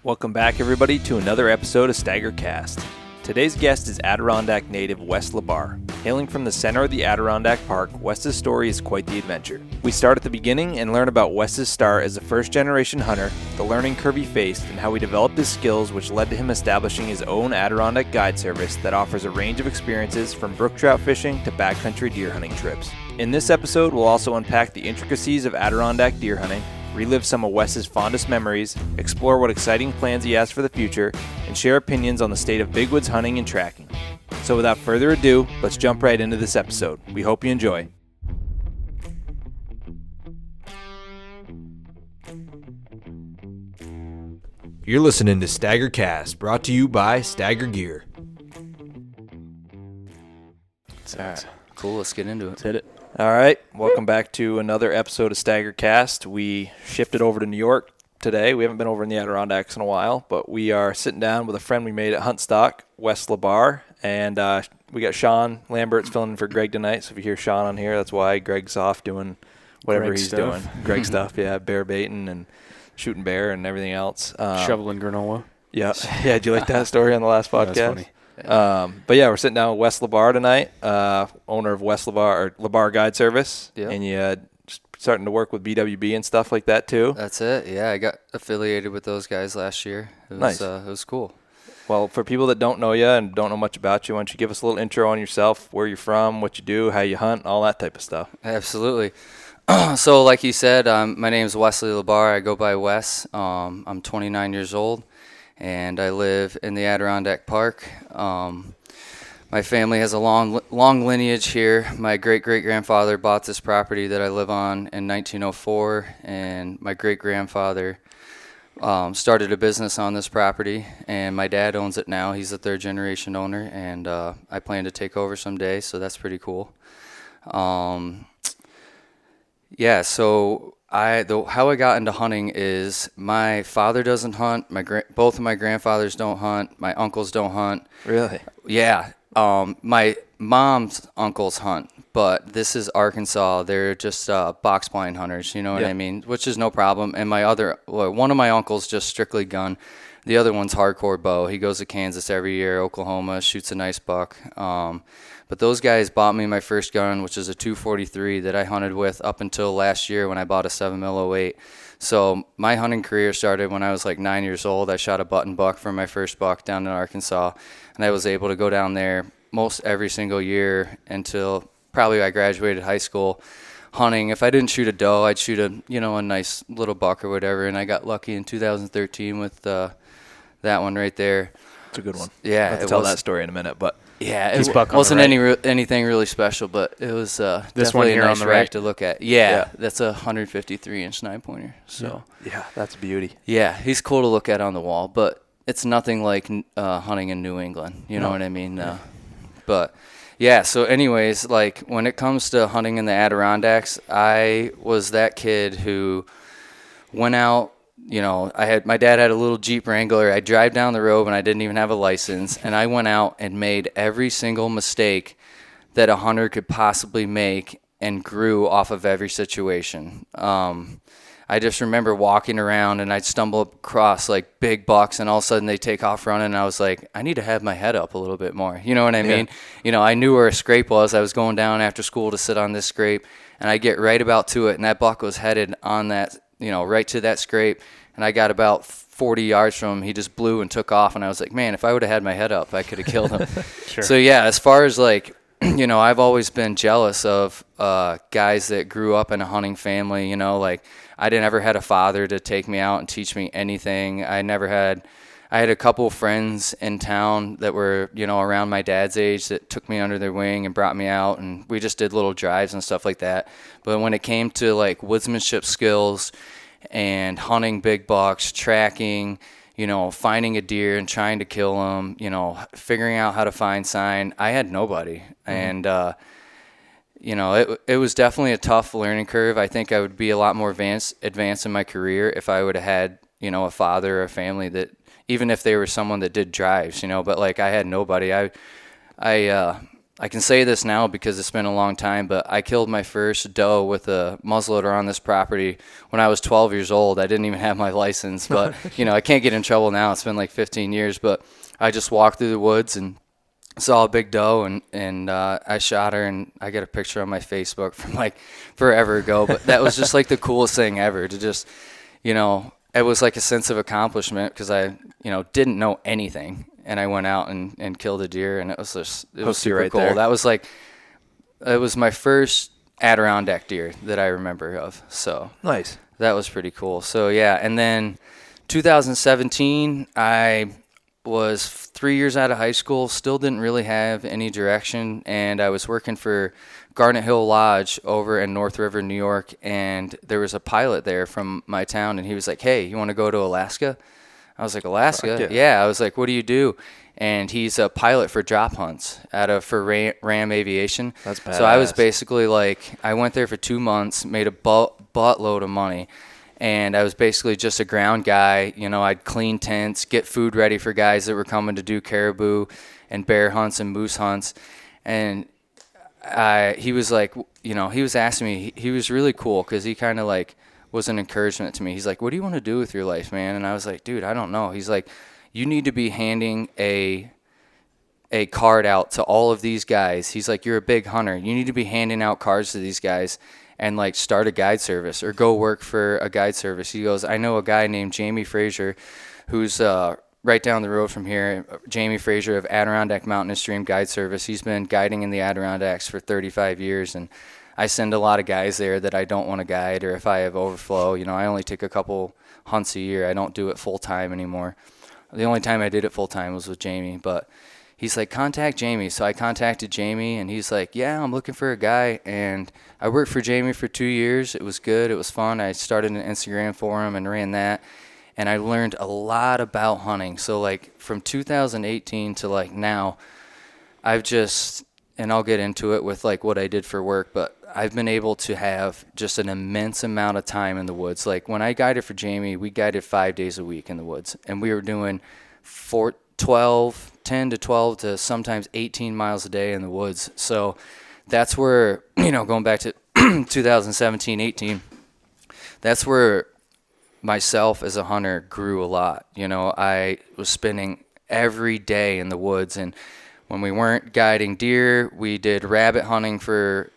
Welcome back, everybody, to another episode of STAGR Cast. Today's guest is Adirondack native Wes Labar. Hailing from the center of the Adirondack Park, Wes's story is quite the adventure. We start at the beginning and learn about Wes's start as a first-generation hunter, the learning curve he faced, and how he developed his skills, which led to him establishing his own Adirondack guide service that offers a range of experiences from brook trout fishing to backcountry deer hunting trips. In this episode, we'll also unpack the intricacies of Adirondack deer hunting, relive some of Wes's fondest memories, explore what exciting plans he has for the future, and share opinions on the state of big woods hunting and tracking. So without further ado, let's jump right into this episode. We hope you enjoy. You're listening to STAGR Cast, brought to you by STAGR Gear. All right. Cool, let's get into it. Let's hit it. All right, welcome back to another episode of STAGR Cast. We shifted over to New York today. We haven't been over in the Adirondacks in a while, but we are sitting down with a friend we made at Huntstock, Wes Labar, and we got Sean Lambert's filling in for Greg tonight. So if you hear Sean on here, that's why Greg's off doing whatever he's doing. Greg stuff, yeah, bear baiting and shooting bear and everything else. Shoveling granola. Yeah. Did you like that story on the last podcast? That's funny. But yeah, we're sitting down with Wes Labar tonight, owner of Wes Labar or Labar Guide Service, and you starting to work with BWB and stuff like that too. That's it. Yeah, I got affiliated with those guys last year. It was, nice. It was cool. Well, for people that don't know you and don't know much about you, why don't you give us a little intro on yourself, where you're from, what you do, how you hunt, all that type of stuff. Absolutely. So, like you said, my name is Wesley Labar. I go by Wes. I'm 29 years old, and I live in the Adirondack Park. My family has a long lineage here. My great-great-grandfather bought this property that I live on in 1904, and my great-grandfather started a business on this property, and my dad owns it now. He's a third-generation owner, and I plan to take over someday, so that's pretty cool. So how I got into hunting is my father doesn't hunt. Both of my grandfathers don't hunt. My uncles don't hunt. Really? Yeah. My mom's uncles hunt, but this is Arkansas. They're just box blind hunters, you know what I mean? Which is no problem. And one of my uncles just strictly gun. The other one's hardcore bow. He goes to Kansas every year, Oklahoma, shoots a nice buck. But those guys bought me my first gun, which is a 243 that I hunted with up until last year when I bought a 7mm 08. So my hunting career started when I was like 9 years old. I shot a button buck for my first buck down in Arkansas, and I was able to go down there most every single year until probably I graduated high school hunting. If I didn't shoot a doe, I'd shoot a nice little buck or whatever, and I got lucky in 2013 with that one right there. It's a good one. Yeah. I'll tell that story in a minute, but yeah, it wasn't anything really special, but it was this one definitely here a nice on the rack right to look at. Yeah, that's a 153-inch 9-pointer. So yeah, that's a beauty. Yeah, he's cool to look at on the wall, but it's nothing like hunting in New England. You know what I mean? But yeah, so anyways, like when it comes to hunting in the Adirondacks, I was that kid who went out. My dad had a little Jeep Wrangler. I drive down the road and I didn't even have a license, and I went out and made every single mistake that a hunter could possibly make and grew off of every situation. I just remember walking around and I'd stumble across like big bucks, and all of a sudden they take off running, and I was like, I need to have my head up a little bit more. You know what I mean? I knew where a scrape was. I was going down after school to sit on this scrape, and I get right about to it, and that buck was headed on that, right to that scrape. And I got about 40 yards from him. He just blew and took off. And I was like, man, if I would have had my head up, I could have killed him. Sure. So, yeah, as far as like, I've always been jealous of guys that grew up in a hunting family. Like I never had a father to take me out and teach me anything. I had a couple of friends in town that were, around my dad's age that took me under their wing and brought me out. And we just did little drives and stuff like that. But when it came to like woodsmanship skills and hunting big bucks, tracking, finding a deer and trying to kill them, figuring out how to find sign, I had nobody. And, it was definitely a tough learning curve. I think I would be a lot more advanced in my career if I would have had, a father or a family that, even if they were someone that did drives, but like I had nobody. I can say this now because it's been a long time, but I killed my first doe with a muzzleloader on this property when I was 12 years old. I didn't even have my license, but I can't get in trouble now. It's been like 15 years, but I just walked through the woods and saw a big doe, and I shot her, and I got a picture on my Facebook from like forever ago, but that was just like the coolest thing ever to just, it was like a sense of accomplishment because I, didn't know anything. And I went out and killed a deer, and it was super right cool. there. It was my first Adirondack deer that I remember of. So Nice. that was pretty cool. So yeah, and then 2017, I was 3 years out of high school, still didn't really have any direction, and I was working for Garnet Hill Lodge over in North River, New York, and there was a pilot there from my town, and he was like, "Hey, you want to go to Alaska?" I was like, "Alaska?" Yeah. I was like, "What do you do?" And he's a pilot for drop hunts for Ram Aviation. That's badass. So I was basically like, I went there for 2 months, made a buttload of money, and I was basically just a ground guy. I'd clean tents, get food ready for guys that were coming to do caribou and bear hunts and moose hunts. And he was like, he was asking me, he was really cool because he kind of like was an encouragement to me. He's like, "What do you want to do with your life, man?" And I was like, "Dude, I don't know." He's like, "You need to be handing a card out to all of these guys." He's like, "You're a big hunter. You need to be handing out cards to these guys and like start a guide service or go work for a guide service." He goes, "I know a guy named Jamie Frazier who's right down the road from here. Jamie Frazier of Adirondack Mountain and Stream Guide Service. He's been guiding in the Adirondacks for 35 years, and I send a lot of guys there that I don't want to guide, or if I have overflow. I only take a couple hunts a year. I don't do it full time anymore. The only time I did it full time was with Jamie, but he's like, contact Jamie." So I contacted Jamie, and he's like, "Yeah, I'm looking for a guy." And I worked for Jamie for 2 years. It was good. It was fun. I started an Instagram for him and ran that. And I learned a lot about hunting. So like from 2018 to like now, I've just, and I'll get into it with like what I did for work, but I've been able to have just an immense amount of time in the woods. Like when I guided for Jamie, we guided 5 days a week in the woods, and we were doing 10 to 12 to sometimes 18 miles a day in the woods. So that's where, going back to 2017, 18, that's where myself as a hunter grew a lot. I was spending every day in the woods, and when we weren't guiding deer, we did rabbit hunting for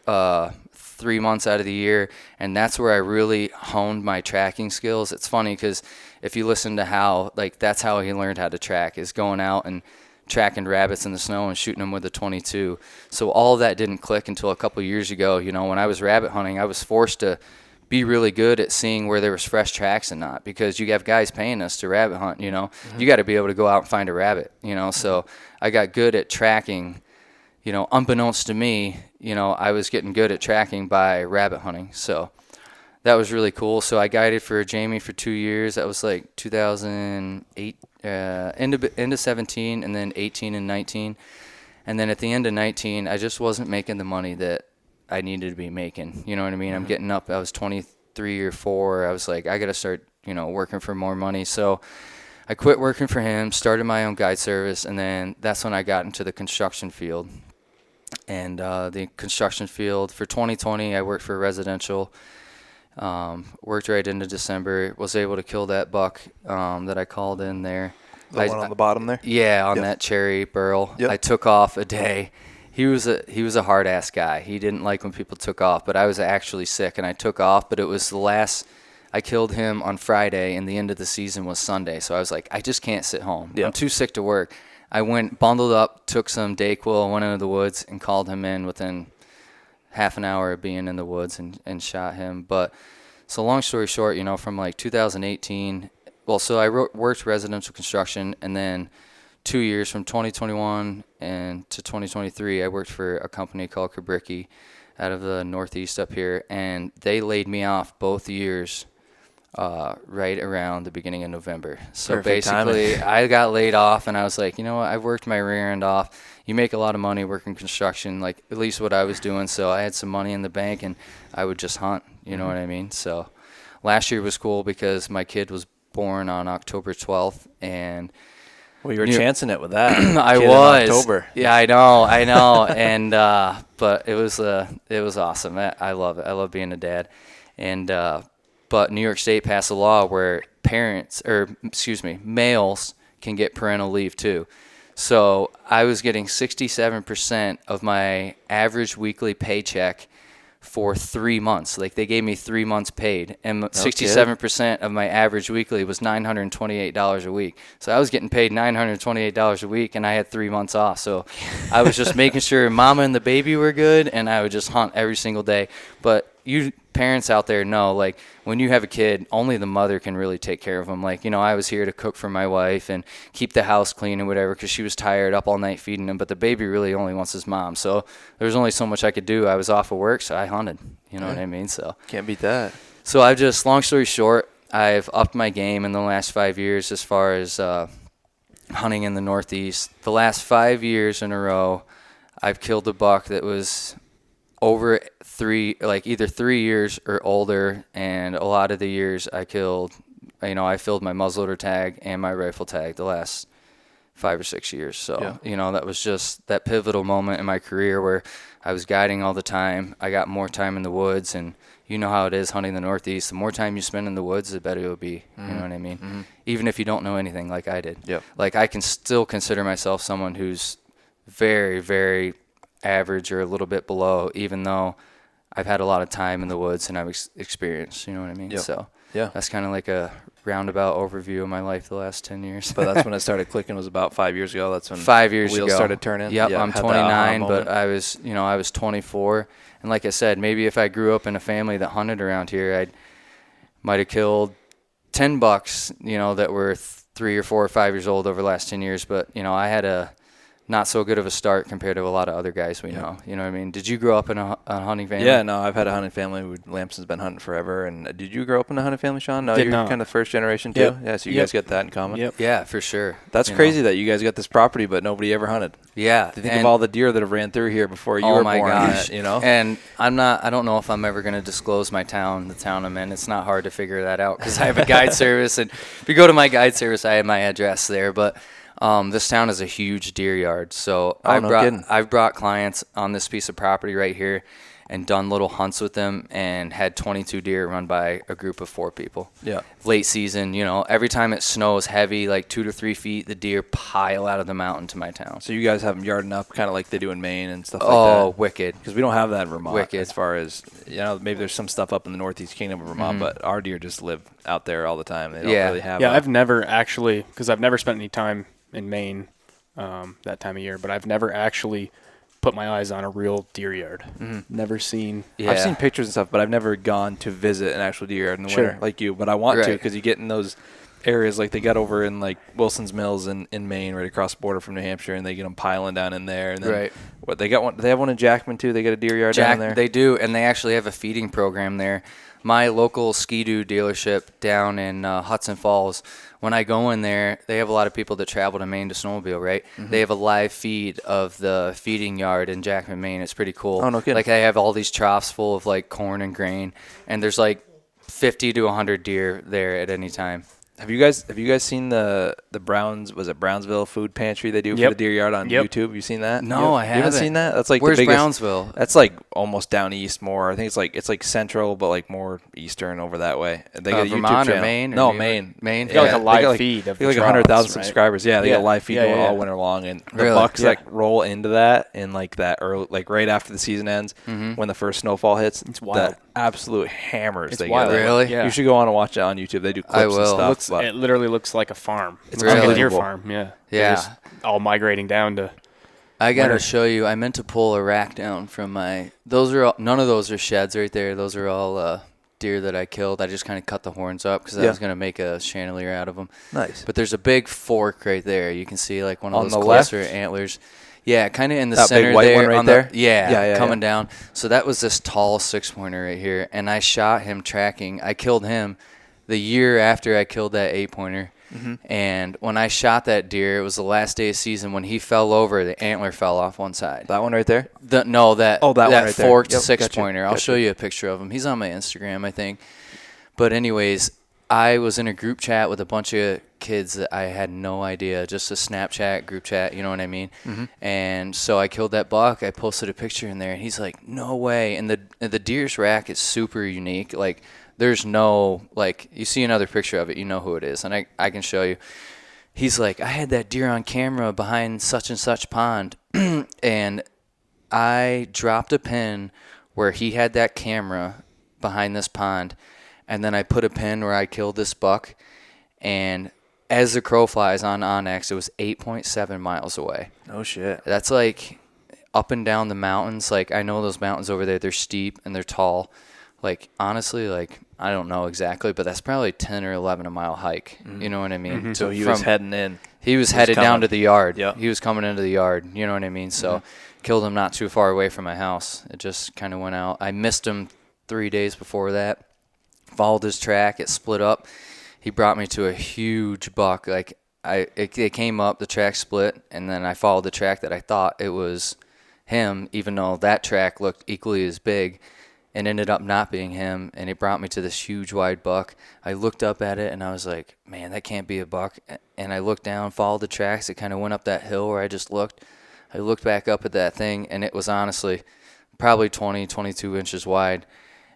3 months out of the year, and that's where I really honed my tracking skills. It's funny because if you listen to Hal, like that's how he learned how to track, is going out and tracking rabbits in the snow and shooting them with a 22. So all of that didn't click until a couple years ago. When I was rabbit hunting, I was forced to be really good at seeing where there was fresh tracks and not, because you have guys paying us to rabbit hunt. You got to be able to go out and find a rabbit. So I got good at tracking. Unbeknownst to me, I was getting good at tracking by rabbit hunting. So that was really cool. So I guided for Jamie for 2 years. That was like 2008, into 17, and then 18 and 19. And then at the end of 19, I just wasn't making the money that I needed to be making. You know what I mean? I'm getting up. I was 23 or 4. I was like, I got to start, working for more money. So I quit working for him, started my own guide service, and then that's when I got into the construction field. And the construction field for 2020, I worked for residential. Worked right into December. Was able to kill that buck that I called in there. The one on the bottom there? Yeah, on that cherry burl. Yep. I took off a day. He was a hard ass guy. He didn't like when people took off, but I was actually sick and I took off. But it was the last. I killed him on Friday, and the end of the season was Sunday. So I was like, I just can't sit home. Yep. I'm too sick to work. I went, bundled up, took some Dayquil, went into the woods, and called him in within half an hour of being in the woods and shot him. But so long story short, from like 2018, so I worked residential construction, and then 2 years from 2021 and to 2023, I worked for a company called Kabricki out of the Northeast up here, and they laid me off both years right around the beginning of November. So Perfect basically, timing. I got laid off, and I was like, you know what? I've worked my rear end off. You make a lot of money working construction, like at least what I was doing. So I had some money in the bank, and I would just hunt. You know what I mean? So last year was cool because my kid was born on October 12th, and Well, you were chancing it with that. I Kid was. in October. Yeah, I know. And but it was awesome. I love it. I love being a dad. And but New York State passed a law where males can get parental leave too. So I was getting 67% of my average weekly paycheck for 3 months. Like, they gave me 3 months paid, and 67% of my average weekly was $928 a week. So I was getting paid $928 a week, and I had 3 months off. So I was just making sure mama and the baby were good, and I would just hunt every single day. But you parents out there know, like, when you have a kid, only the mother can really take care of them. Like, I was here to cook for my wife and keep the house clean and whatever, because she was tired, up all night feeding him. But the baby really only wants his mom. So there was only so much I could do. I was off of work, so I hunted. You know what I mean? So can't beat that. So I've just, long story short, I've upped my game in the last 5 years as far as hunting in the Northeast. The last 5 years in a row, I've killed a buck that was over either 3 years or older, and a lot of the years I filled my muzzleloader tag and my rifle tag the last 5 or 6 years. So, that was just that pivotal moment in my career where I was guiding all the time. I got more time in the woods, and you know how it is hunting the Northeast. The more time you spend in the woods, the better it will be. Mm-hmm. You know what I mean? Mm-hmm. Even if you don't know anything like I did. Yep. Like, I can still consider myself someone who's very, very average or a little bit below, even though I've had a lot of time in the woods and I've experienced, you know what I mean? Yep. So yeah, that's kind of like a roundabout overview of my life the last 10 years. But that's when it started clicking, was about 5 years ago. That's when 5 years wheels ago started turning. Yep, I'm 29, but I was 24. And like I said, maybe if I grew up in a family that hunted around here, I might have killed 10 bucks, that were 3 or 4 or 5 years old over the last 10 years. But, I had a not so good of a start compared to a lot of other guys we know. You know what I mean? Did you grow up in a hunting family? Yeah, no, I've had a hunting family. Lampson's been hunting forever. And did you grow up in a hunting family, Sean? No, you're kind of first generation too? Yep. Yeah, so you guys get that in common? Yep. Yeah, for sure. That's crazy that you guys got this property, but nobody ever hunted. Yeah. Think of all the deer that have ran through here before you were born. Oh, my gosh. And I don't know if I'm ever going to disclose my town, the town I'm in. It's not hard to figure that out because I have a guide service. And if you go to my guide service, I have my address there. But this town is a huge deer yard, so I've brought clients on this piece of property right here and done little hunts with them and had 22 deer run by a group of 4 people. Yeah. Late season, every time it snows heavy, like 2 to 3 feet, the deer pile out of the mountain to my town. So you guys have them yarding up kind of like they do in Maine and stuff like that? Oh, wicked. Because we don't have that in Vermont. Wicked. As far as, maybe there's some stuff up in the Northeast Kingdom of Vermont, but our deer just live out there all the time. They don't really have I've never actually, because I've never spent any time in Maine that time of year, but I've never actually put my eyes on a real deer yard. Mm-hmm. Never seen. Yeah. I've seen pictures and stuff, but I've never gone to visit an actual deer yard in the winter like you. But I want to, because you get in those areas like they got over in like Wilson's Mills in Maine, right across the border from New Hampshire, and they get them piling down in there. And then what they got one? They have one in Jackman too. They got a deer yard down there. They do, and they actually have a feeding program there. My local Ski-Doo dealership down in Hudson Falls, when I go in there, they have a lot of people that travel to Maine to snowmobile, right? Mm-hmm. They have a live feed of the feeding yard in Jackman, Maine. It's pretty cool. Oh, no kidding. Like, they have all these troughs full of, like, corn and grain, and there's, like, 50 to 100 deer there at any time. Have you guys seen the Brownsville food pantry they do for the deer yard on YouTube? You seen that? No, I haven't. You haven't seen that? That's like Where's the biggest, Brownsville? That's like almost down east more. I think it's like central, but like more eastern over that way. They got a Vermont YouTube or channel. Maine? No, Maine. Maine. They got like a live feed of they got like 100,000 subscribers. Yeah, they got a live feed going all winter long, and the bucks like roll into that in like that early, like right after the season ends, when the first snowfall hits. It's wild. That absolute hammers. It's wild. Really? Yeah. You should go on and watch it on YouTube. They do clips and stuff. It literally looks like a farm. It's like really a deer farm. Yeah. Yeah. Just all migrating down to. I gotta show you. I meant to pull a rack down from my. None of those are sheds right there. Those are all deer that I killed. I just kind of cut the horns up because I was gonna make a chandelier out of them. Nice. But there's a big fork right there. You can see like one of on those the closer left? antlers. Yeah, kind of in the that center big white there. one right there? Yeah, coming down. So that was this tall 6-pointer right here, and I shot him tracking. I killed him the year after I killed that 8-pointer. Mm-hmm. And when I shot that deer, it was the last day of season. When he fell over, the antler fell off one side. That one right there? That one right forked there. 6-pointer. I'll show you a picture of him. He's on my Instagram, I think. But anyways, I was in a group chat with a bunch of kids that I had no idea, just a Snapchat group chat, you know what I mean? And so I killed that buck. I posted a picture in there, and he's like, no way. And the deer's rack is super unique. Like, there's no, like, you see another picture of it, you know who it is, and I can show you. He's like, I had that deer on camera behind such and such pond, and I dropped a pin where he had that camera behind this pond, and then I put a pin where I killed this buck, and as the crow flies on Onyx, it was 8.7 miles away. Oh, shit. That's like up and down the mountains. Like, I know those mountains over there, they're steep and they're tall. Like, honestly, like, I don't know exactly, but that's probably 10 or 11 a mile hike. You know what I mean? So he was heading in. He was headed down to the yard. Yep. He was coming into the yard. You know what I mean? So killed him not too far away from my house. It just kind of went out. I missed him 3 days before that. Followed his track. It split up. He brought me to a huge buck. Like, it came up, the track split, and then I followed the track that I thought it was him, even though that track looked equally as big, and ended up not being him, and it brought me to this huge wide buck. I looked up at it, and I was like, man, that can't be a buck. And I looked down, followed the tracks. It kind of went up that hill where I just looked. I looked back up at that thing, and it was honestly probably 20, 22 inches wide.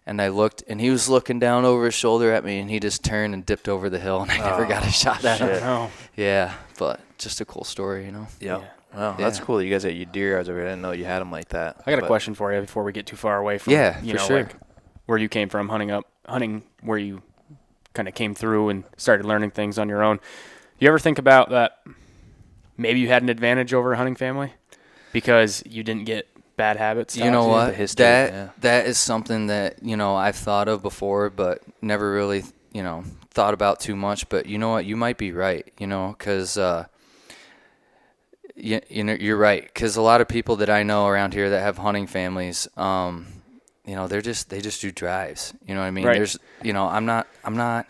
And I looked, and he was looking down over his shoulder at me, and he just turned and dipped over the hill, and I never got a shot at him. No. Yeah, but just a cool story, you know? Yep. Yeah. Wow, that's cool. You guys had your deer yards over here. I didn't know you had them like that. I got a question for you before we get too far away from sure. like where you came from, hunting where you kind of came through and started learning things on your own. You ever think about that maybe you had an advantage over a hunting family because you didn't get bad habits? You know what? history, That is something that, you know, I've thought of before, but never really, you know, thought about too much. But you know what? You might be right, you know, because you know, you're right. Because a lot of people that I know around here that have hunting families, you know, they just do drives. You know what I mean? Right. There's, you know, I'm not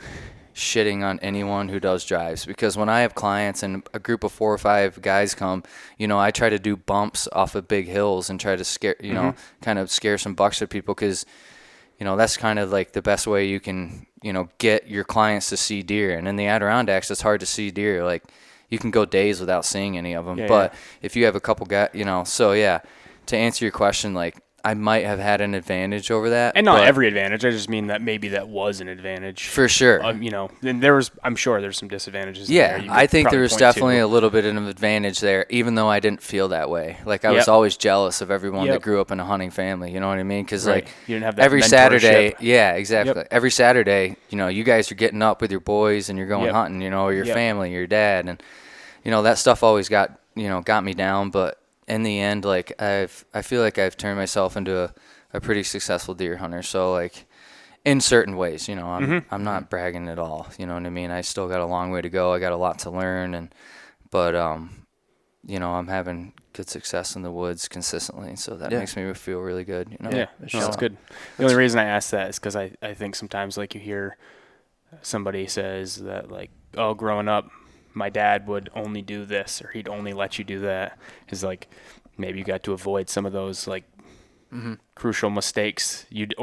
shitting on anyone who does drives, because when I have clients and a group of 4 or 5 guys come, you know, I try to do bumps off of big hills and try to scare, you know, kind of scare some bucks at people, because, you know, that's kind of like the best way you can, you know, get your clients to see deer. And in the Adirondacks, it's hard to see deer. Like, you can go days without seeing any of them. But if you have a couple guys, you know, so yeah, to answer your question, like, I might have had an advantage over that. And not every advantage. I just mean that maybe that was an advantage. For sure. You know, and I'm sure there's some disadvantages Yeah, there. I think there was definitely a little bit of an advantage there, even though I didn't feel that way. Like, I was always jealous of everyone that grew up in a hunting family. You know what I mean? Because, like, you didn't have that every mentorship. Saturday, yeah, exactly. Every Saturday, you know, you guys are getting up with your boys and you're going hunting, you know, or your family, your dad. And, you know, that stuff always got me down. But in the end, like, I feel like I've turned myself into a pretty successful deer hunter. So, like, in certain ways, you know, I'm not bragging at all. You know what I mean? I still got a long way to go. I got a lot to learn, but you know, I'm having good success in the woods consistently. So that makes me feel really good. You know? Yeah, that's good. The only reason I ask that is because I think sometimes, like, you hear somebody says that, like, oh, growing up, my dad would only do this, or he'd only let you do that. Is like, maybe you got to avoid some of those, like, crucial mistakes. You'd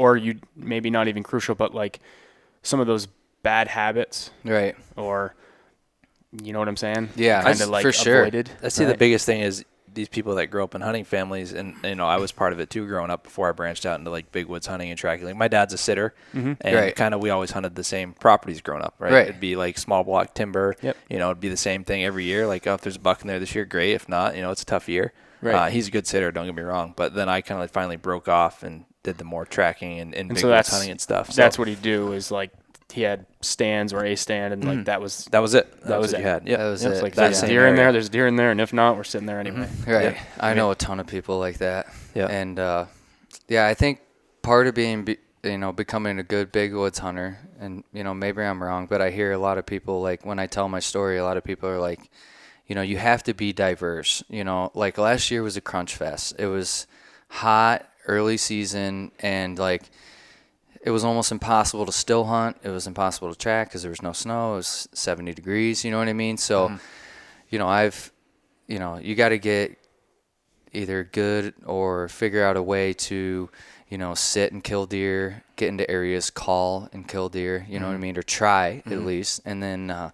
maybe not even crucial, but, like, some of those bad habits. Right. Or, you know what I'm saying? Yeah, kind of, like, for sure. avoided. I see the biggest thing is these people that grow up in hunting families, and, you know, I was part of it too growing up before I branched out into, like, big woods hunting and tracking. Like, my dad's a sitter, and kind of we always hunted the same properties growing up, right? It'd be, like, small block timber. You know, it'd be the same thing every year. Like, oh, if there's a buck in there this year, great. If not, you know, it's a tough year. He's a good sitter, don't get me wrong. But then I kind of finally broke off and did the more tracking and big woods hunting and stuff. So that's what he'd do, is, like, he had stands or a stand, and like that was it. That was what it. you had. Yeah, that was it's it. like, there's deer in there, there's deer in there, and if not, we're sitting there anyway. Right. I know a ton of people like that. Yeah. And I think part of being, you know, becoming a good big woods hunter, and, you know, maybe I'm wrong, but I hear a lot of people, like, when I tell my story, a lot of people are like, you know, you have to be diverse. You know, like, last year was a crunch fest. It was hot, early season, and, like, it was almost impossible to still hunt. It was impossible to track because there was no snow. It was 70 degrees, you know what I mean? So, you know, you got to get either good or figure out a way to, you know, sit and kill deer, get into areas, call and kill deer, you know what I mean? Or try at least. And then,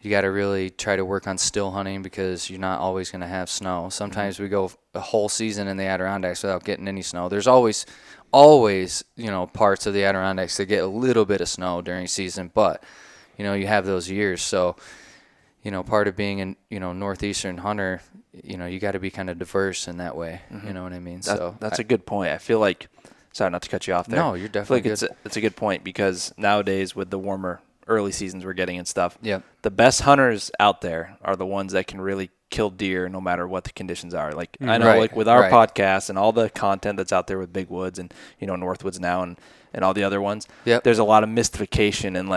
You got to really try to work on still hunting because you're not always going to have snow. Sometimes we go a whole season in the Adirondacks without getting any snow. There's always, parts of the Adirondacks that get a little bit of snow during season, but, you have those years. So, part of being a, northeastern hunter, you got to be kind of diverse in that way. You know what I mean? That's a good point. I feel like, sorry not to cut you off there. No, you're definitely good. It's a good point because nowadays with the warmer early seasons we're getting and stuff, the best hunters out there are the ones that can really kill deer no matter what the conditions are. Like I know like with our podcast and all the content that's out there with Big Woods and, Northwoods now and all the other ones, there's a lot of mystification and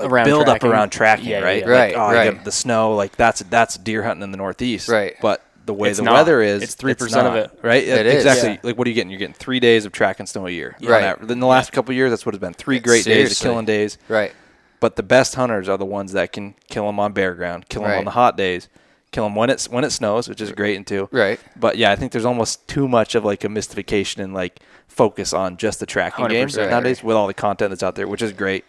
around build tracking. up around tracking, right? Yeah. Like, Right. you get the snow, like that's deer hunting in the Northeast. Right. But the way It's the not. weather is, It's 3% of it. Right? It is. Exactly. Yeah. Like what are you getting? You're getting 3 days of tracking snow a year. Right. In the last couple of years, that's what it's been. 3 great days of Seriously. killing days. Right. But the best hunters are the ones that can kill them on bare ground, kill them on Right. the hot days, kill them when it snows, which is great and too. Right. But yeah, I think there's almost too much of like a mystification and like focus on just the tracking games 100%. nowadays with all the content that's out there, which is great,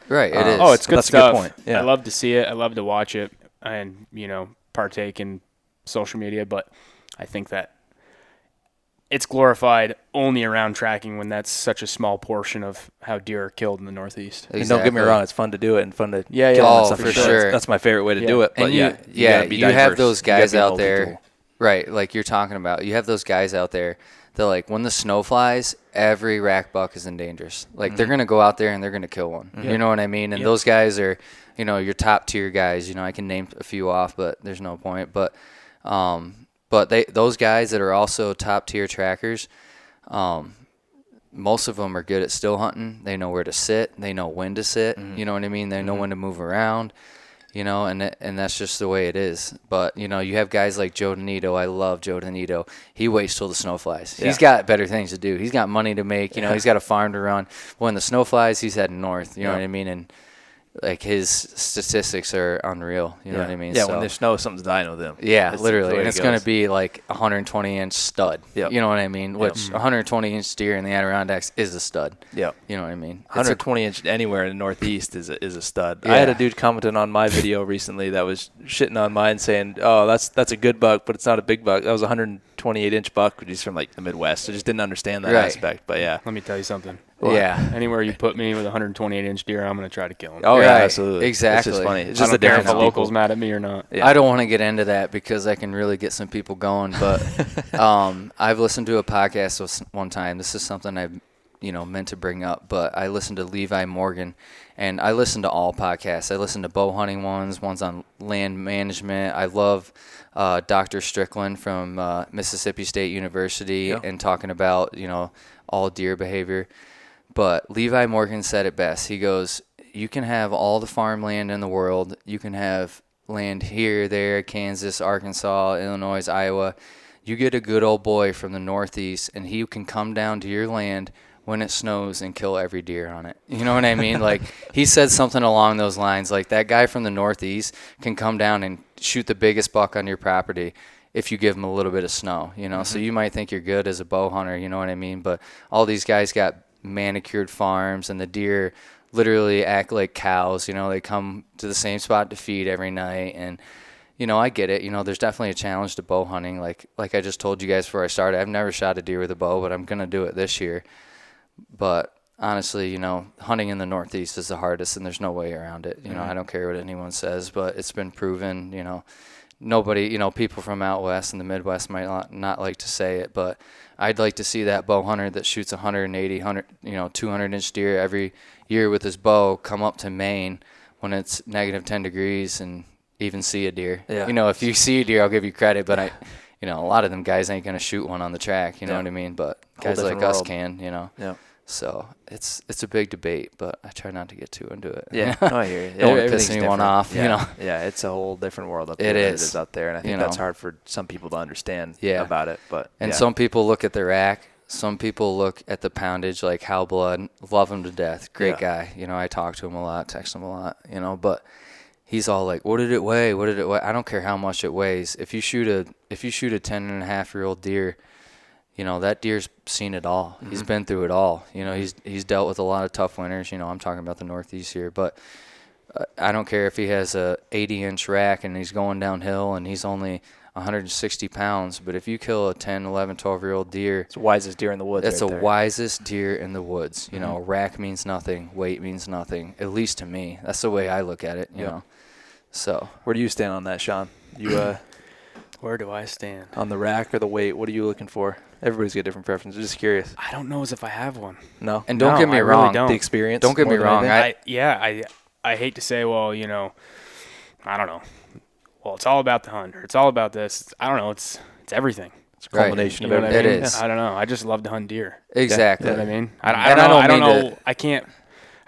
Right. It is. Oh, it's good That's stuff. a good point. Yeah. I love to see it. I love to watch it and, partake in social media. But I think that it's glorified only around tracking when that's such a small portion of how deer are killed in the Northeast. And don't get me Exactly. wrong, it's fun to do it and fun to Yeah, kill yeah. them and Oh, stuff. for Sure. sure. That's my favorite way to do it. But And you gotta be you diverse. have those You gotta guys be out there, multi-tool. right? Like you're talking about. You have those guys out there that like when the snow flies, every rack buck is dangerous. Like they're gonna go out there and they're gonna kill one. You know what I mean? And those guys are, your top tier guys. I can name a few off, but there's no point. But those guys that are also top tier trackers. Most of them are good at still hunting. They know where to sit. They know when to sit. You know what I mean? They know when to move around. And that's just the way it is. But, you have guys like Joe Donito. I love Joe Donito. He waits till the snow flies. Yeah. He's got better things to do. He's got money to make. He's got a farm to run. When the snow flies, he's heading north. You know what I mean? And like his statistics are unreal. You know what I mean? Yeah, So, when there's snow, something's dying with them. yeah, That's literally. the way And it it's going goes. to be like a 120-inch stud. Yep. You know what I mean? Which 120-inch deer in the Adirondacks is a stud. Yep. You know what I mean? 120-inch anywhere in the Northeast is a stud. Yeah. I had a dude commenting on my video recently that was shitting on mine saying, "Oh, that's a good buck, but it's not a big buck." That was a 128-inch buck, which is from like the Midwest. I just didn't understand that Right. aspect. But yeah. Let me tell you something. Yeah. Anywhere you put me with a 128-inch deer, I'm going to try to kill him. Oh yeah, Right. absolutely. Exactly. It's just funny. It's I just don't the care difference. if the in local's people. mad at me or not. Yeah. I don't want to get into that because I can really get some people going. But I've listened to a podcast one time. This is something I've meant to bring up. But I listened to Levi Morgan, and I listen to all podcasts. I listen to bow hunting ones on land management. I love Dr. Strickland from Mississippi State University and talking about all deer behavior. But Levi Morgan said it best. He goes, you can have all the farmland in the world. You can have land here, there, Kansas, Arkansas, Illinois, Iowa. You get a good old boy from the Northeast, and he can come down to your land when it snows and kill every deer on it. You know what I mean? Like, he said something along those lines. Like, that guy from the Northeast can come down and shoot the biggest buck on your property if you give him a little bit of snow, So you might think you're good as a bow hunter, you know what I mean? But all these guys got manicured farms, and the deer literally act like cows. They come to the same spot to feed every night. And I get it. There's definitely a challenge to bow hunting. Like I just told you guys before I started, I've never shot a deer with a bow, but I'm gonna do it this year. But honestly, hunting in the Northeast is the hardest, and there's no way around it. I don't care what anyone says, but it's been proven. Nobody, people from out west and the Midwest might not like to say it, but I'd like to see that bow hunter that shoots 180, 200-inch deer every year with his bow come up to Maine when it's negative 10 degrees and even see a deer. Yeah. If you see a deer, I'll give you credit, but a lot of them guys ain't going to shoot one on the track, you know what I mean? But guys like us can, Yeah. So it's a big debate, but I try not to get too into it. Yeah, no, I hear you. Don't Everything's piss anyone different. off, Yeah. Yeah, it's a whole different world up there It than is. it is out there, and I think that's hard for some people to understand about it. But And yeah. some people look at the rack. Some people look at the poundage, like Hal Blood, love him to death. Great guy. I talk to him a lot, text him a lot, but he's all like, what did it weigh? What did it weigh? I don't care how much it weighs. If you shoot a 10-and-a-half-year-old deer, that deer's seen it all. He's been through it all. He's dealt with a lot of tough winters. I'm talking about the Northeast here, but I don't care if he has a 80-inch rack and he's going downhill and he's only 160 pounds, but if you kill a 10, 11, 12-year-old deer, It's the wisest deer in the woods. that's right the there. wisest deer in the woods. You know, rack means nothing, weight means nothing, at least to me. That's the way I look at it, you know. So Where do you stand on that, Sean? You Where do I stand? on the rack or the weight? What are you looking for? Everybody's got different preferences. Just curious. I don't know as if I have one. No. and don't No, get me I really wrong, don't. The experience. Don't get more me than wrong, anything? I hate to say, well, you know, I don't know. Well, it's all about the hunt, or it's all about this. I don't know. It's everything. It's a culmination You know of what I everything. mean? It is. I don't know. I just love to hunt deer. exactly. You know what I mean? And I don't I know. don't I don't mean know. to- I can't.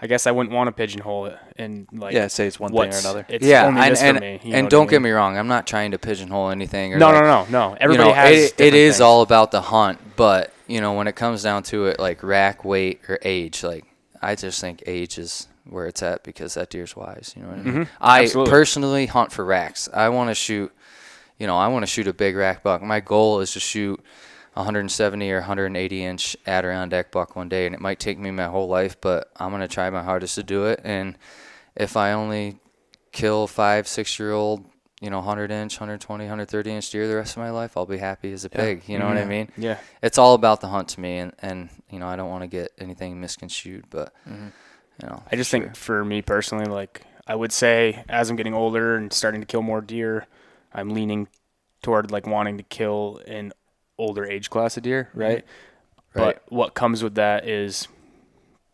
I guess I wouldn't want to pigeonhole it in like. Yeah, say it's one thing or another. It's Yeah, only and, this and, for me. You know and what don't I get mean? me wrong. I'm not trying to pigeonhole anything. Or No, like, no. Everybody you know, has. it different is things. all about the hunt, but you know, when it comes down to it, like rack, weight, or age, like I just think age is where it's at because that deer's wise. You know what I mean? I Absolutely. personally hunt for racks. I want to shoot, you know, I want to shoot a big rack buck. My goal is to shoot 170 or 180 inch Adirondack buck one day, and it might take me my whole life, but I'm gonna try my hardest to do it. And if I only kill 5, 6-year-old, you know, 100 inch, 120, 130 inch deer the rest of my life, I'll be happy as a pig. You know what I mean? Yeah. It's all about the hunt to me, and you know, I don't want to get anything misconstrued, but you know, I just think for me personally, like I would say, as I'm getting older and starting to kill more deer, I'm leaning toward like wanting to kill an older age class of deer, right? But what comes with that is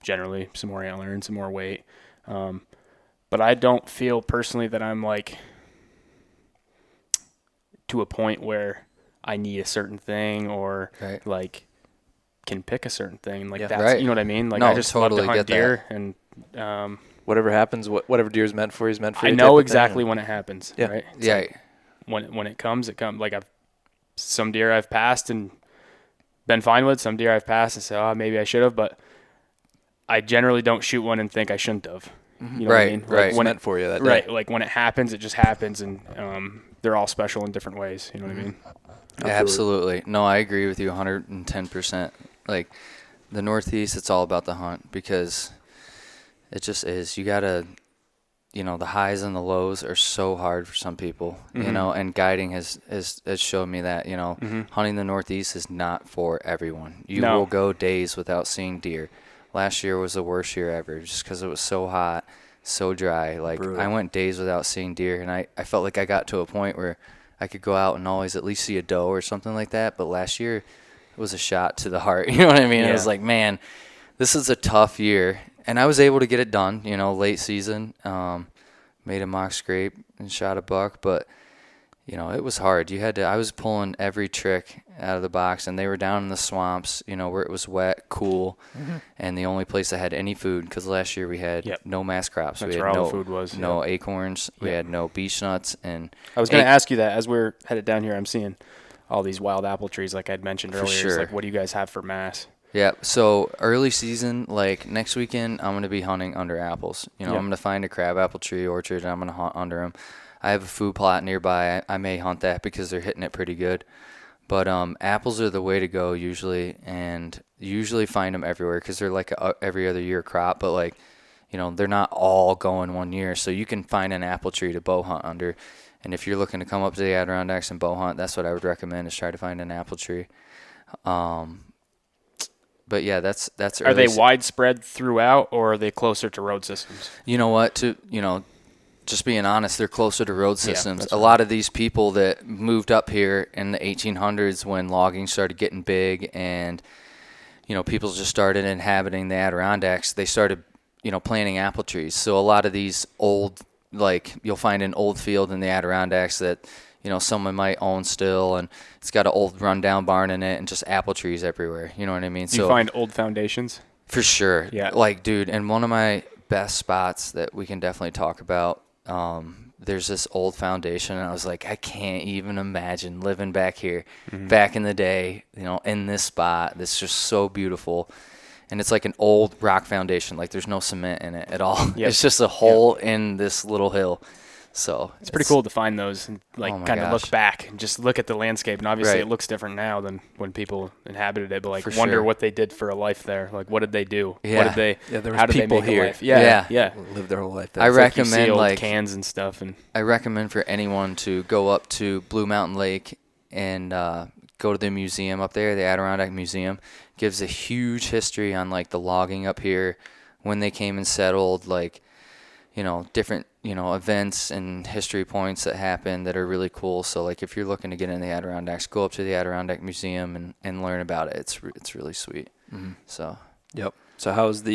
generally some more antler and some more weight. But I don't feel personally that I'm like to a point where I need a certain thing or like can pick a certain thing. Like that's, you know what I mean? Like No, I just totally love to hunt get deer and Whatever happens, whatever deer's meant for you is meant for you. I type know of thing, exactly and- when it happens, Yeah. right? It's yeah. like when it comes, it comes. Like some deer I've passed and been fine with. Some deer I've passed and said, oh, maybe I should have, but I generally don't shoot one and think I shouldn't have. You know what I mean? Like right. It's when meant for you that day. right. Like when it happens, it just happens, and they're all special in different ways. You know what I mean? Absolutely. No, I agree with you 110%. Like the Northeast, it's all about the hunt because it just is. You got to, you know, the highs and the lows are so hard for some people, you know, and guiding has shown me that, you know, hunting the Northeast is not for everyone. You will go days without seeing deer. Last year was the worst year ever just because it was so hot, so dry. Like Brutal. I went days without seeing deer, and I felt like I got to a point where I could go out and always at least see a doe or something like that. But last year it was a shot to the heart. You know what I mean? Yeah. I was like, man, this is a tough year. And I was able to get it done, you know, late season. Made a mock scrape and shot a buck. But, you know, it was hard. I was pulling every trick out of the box. And they were down in the swamps, you know, where it was wet, cool. And the only place that had any food, because last year we had no mass crops. That's we had where all no the food was. No acorns. We had no beech nuts. And I was going to ask you that as we're headed down here. I'm seeing all these wild apple trees, like I'd mentioned earlier. sure. It's like, what do you guys have for mass? Yeah, so early season, like next weekend, I'm going to be hunting under apples. You know, I'm going to find a crab apple tree orchard, and I'm going to hunt under them. I have a food plot nearby. I may hunt that because they're hitting it pretty good. But apples are the way to go usually, and you usually find them everywhere because they're like a every other year crop. But like, you know, they're not all going one year, so you can find an apple tree to bow hunt under. And if you're looking to come up to the Adirondacks and bow hunt, that's what I would recommend is try to find an apple tree. But yeah, that's Are they widespread throughout, or are they closer to road systems? You know what? Just being honest, they're closer to road systems. that's A lot of these people that moved up here in the 1800s when logging started getting big and, you know, people just started inhabiting the Adirondacks, they started, you know, planting apple trees. So a lot of these old, like you'll find an old field in the Adirondacks that, you know, someone might own still, and it's got an old rundown barn in it and just apple trees everywhere. You know what I mean? Do you find old foundations? For sure. Yeah. Like, dude, and one of my best spots that we can definitely talk about, there's this old foundation, and I was like, I can't even imagine living back here back in the day, you know, in this spot that's just so beautiful. And it's like an old rock foundation. Like, there's no cement in it at all. Yep. It's just a hole in this little hill. So it's pretty cool to find those and Oh my kind of gosh. look back and just look at the landscape. And obviously Right. it looks different now than when people inhabited it, but For wonder sure. what they did for a life there. Like, what did they do? Yeah. What did they, Yeah, there was how did people they make here. a life? Yeah. Yeah. Live their whole life there. I It's like you see recommend, old like- cans and stuff. And I recommend for anyone to go up to Blue Mountain Lake and go to the museum up there. The Adirondack Museum gives a huge history on like the logging up here, when they came and settled, like, different, events and history points that happened that are really cool. So like if you're looking to get in the Adirondacks, go up to the Adirondack Museum and learn about it. It's really sweet. Mm-hmm. So Yep. So how's the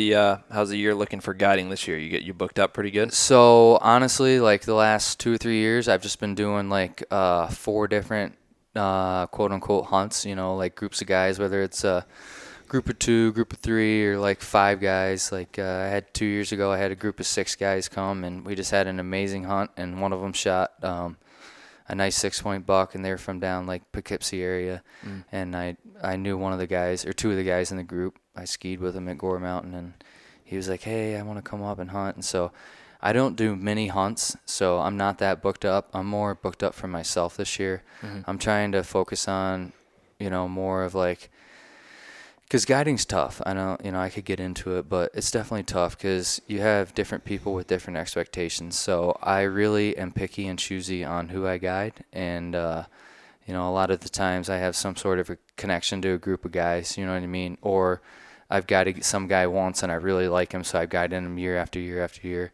year looking for guiding this year? You booked up pretty good? So honestly, like the last 2 or 3 years, I've just been doing like 4 different quote unquote hunts, like groups of guys, whether it's a group of 2, group of 3, or like 5 guys. Like I had 2 years ago, I had a group of 6 guys come, and we just had an amazing hunt, and one of them shot a nice 6-point buck, and they're from down like Poughkeepsie area. And I knew one of the guys, or 2 of the guys in the group. I skied with him at Gore Mountain, and he was like, hey, I want to come up and hunt. And so I don't do many hunts, so I'm not that booked up. I'm more booked up for myself this year. I'm trying to focus on, more of like, because guiding's tough. I know, I could get into it, but it's definitely tough because you have different people with different expectations. So I really am picky and choosy on who I guide. And, a lot of the times I have some sort of a connection to a group of guys, you know what I mean? Or I've guided some guy once and I really like him, so I've guided him year after year after year.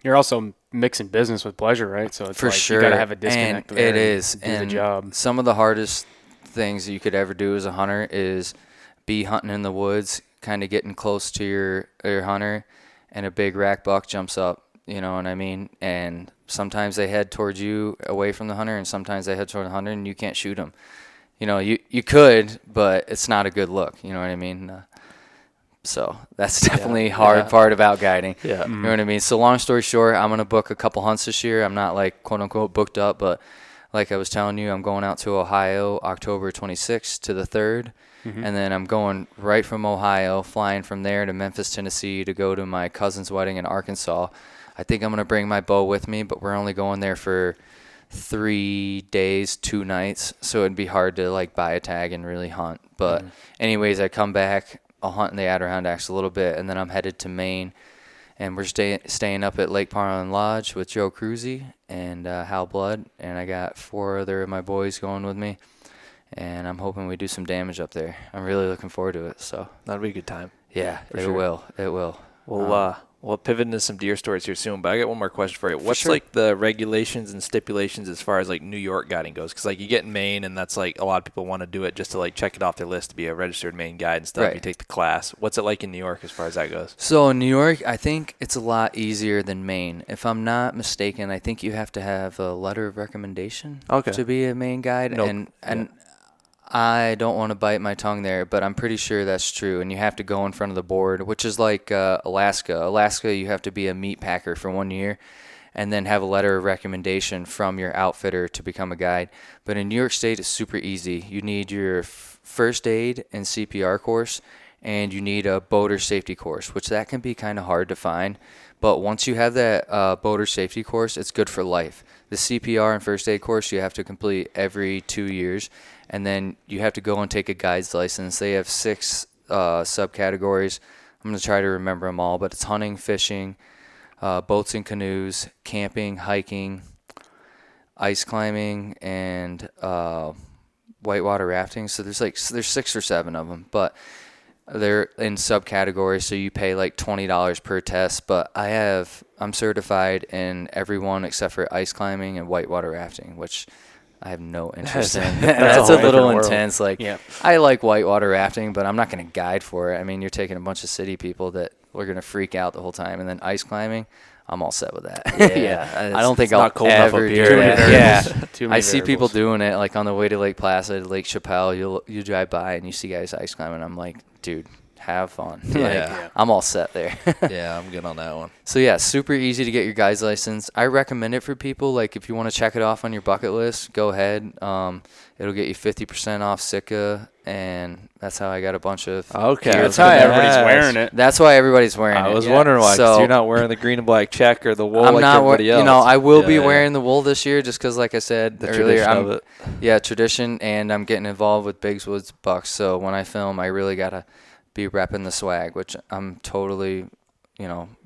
you're also mixing business with pleasure, right? So it's For like sure. you got to have a disconnect And there. it is. Do the And job. some of the hardest things that you could ever do as a hunter is be hunting in the woods, kind of getting close to your hunter, and a big rack buck jumps up, you know what I mean? And sometimes they head towards you away from the hunter, and sometimes they head toward the hunter, and you can't shoot them. You could, but it's not a good look, you know what I mean? So that's definitely hard part about guiding. Yeah. You know what I mean? So long story short, I'm going to book a couple hunts this year. I'm not like quote unquote booked up, but like I was telling you, I'm going out to Ohio October 26th to the 3rd. And then I'm going right from Ohio, flying from there to Memphis, Tennessee to go to my cousin's wedding in Arkansas. I think I'm going to bring my bow with me, but we're only going there for 3 days, 2 nights. So it'd be hard to like buy a tag and really hunt. But anyways, I come back, I'll hunt in the Adirondacks a little bit, and then I'm headed to Maine. And we're staying up at Lake Parlin Lodge with Joe Cruzy and Hal Blood. And I got 4 other of my boys going with me. And I'm hoping we do some damage up there. I'm really looking forward to it. So That'll be a good time. yeah, For it sure. will. It will. We'll pivot into some deer stories here soon, but I got one more question for you. What's sure. like the regulations and stipulations as far as like New York guiding goes? Because like you get in Maine, and that's like a lot of people want to do it just to like check it off their list to be a registered Maine guide and stuff. Right. You take the class. What's it like in New York as far as that goes? So in New York, I think it's a lot easier than Maine. If I'm not mistaken, I think you have to have a letter of recommendation to be a Maine guide. Nope. And I don't want to bite my tongue there, but I'm pretty sure that's true. And you have to go in front of the board, which is like Alaska. Alaska, you have to be a meat packer for 1 year and then have a letter of recommendation from your outfitter to become a guide. But in New York State, it's super easy. You need your first aid and CPR course, and you need a boater safety course, which that can be kind of hard to find. But once you have that boater safety course, it's good for life. The CPR and first aid course you have to complete every 2 years, and then you have to go and take a guide's license. They have 6 subcategories. I'm going to try to remember them all, but it's hunting, fishing, boats and canoes, camping, hiking, ice climbing, and whitewater rafting. So there's 6 or 7 of them, but they're in subcategories, so you pay like $20 per test. But I'm certified in every one except for ice climbing and whitewater rafting, which I have no interest in. That's a little intense. Like, I like whitewater rafting, but I'm not going to guide for it. I mean, you're taking a bunch of city people that are going to freak out the whole time. And then ice climbing, I'm all set with that. I don't think I'll ever do that. I see people doing it like on the way to Lake Placid, Lake Chappelle. You drive by and you see guys ice climbing. I'm like, dude, have fun. Yeah. I'm all set there. Yeah, I'm good on that one. So yeah, super easy to get your guide's license. I recommend it for people. Like if you want to check it off on your bucket list, go ahead. It'll get you 50% off Sitka, and that's how I got a bunch of. Okay, gear That's for how them. everybody's wearing it. That's why everybody's wearing it. I was wondering why, 'cause So you're not wearing the green and black check or the wool I'm like not. everybody else. You know, I will be Yeah. wearing the wool this year just because, like I said The earlier, tradition of it. Yeah, tradition, and I'm getting involved with Biggs Woods Bucks. So when I film, I really gotta be repping the swag, which I'm totally,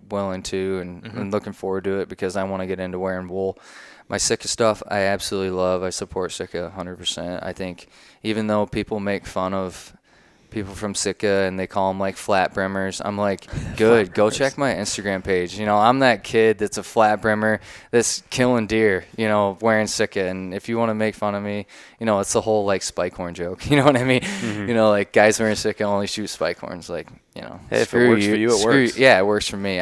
willing to and looking forward to it because I want to get into wearing wool. My Sitka stuff, I absolutely love. I support Sitka 100%. I think even though people make fun of people from Sitka and they call them like flat brimmers, I'm like, good, go check my Instagram page. I'm that kid that's a flat brimmer that's killing deer, wearing Sitka. And if you want to make fun of me, it's the whole like spike horn joke. You know what I mean? Like guys wearing Sitka only shoot spike horns. Like, Hey, if it works for you, it works. Yeah, it works for me.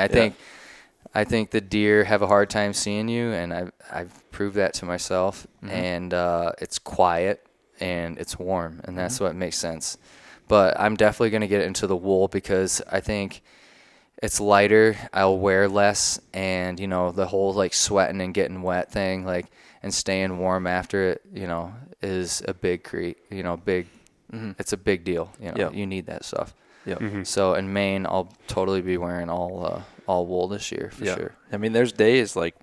I think the deer have a hard time seeing you, and I've proved that to myself. And it's quiet and it's warm, and that's what makes sense. But I'm definitely going to get into the wool because I think it's lighter. I'll wear less, and the whole like sweating and getting wet thing, like, and staying warm after it, is a big it's a big deal. You need that stuff. Yep. So in Maine, I'll totally be wearing all wool this year for sure. I mean, there's days like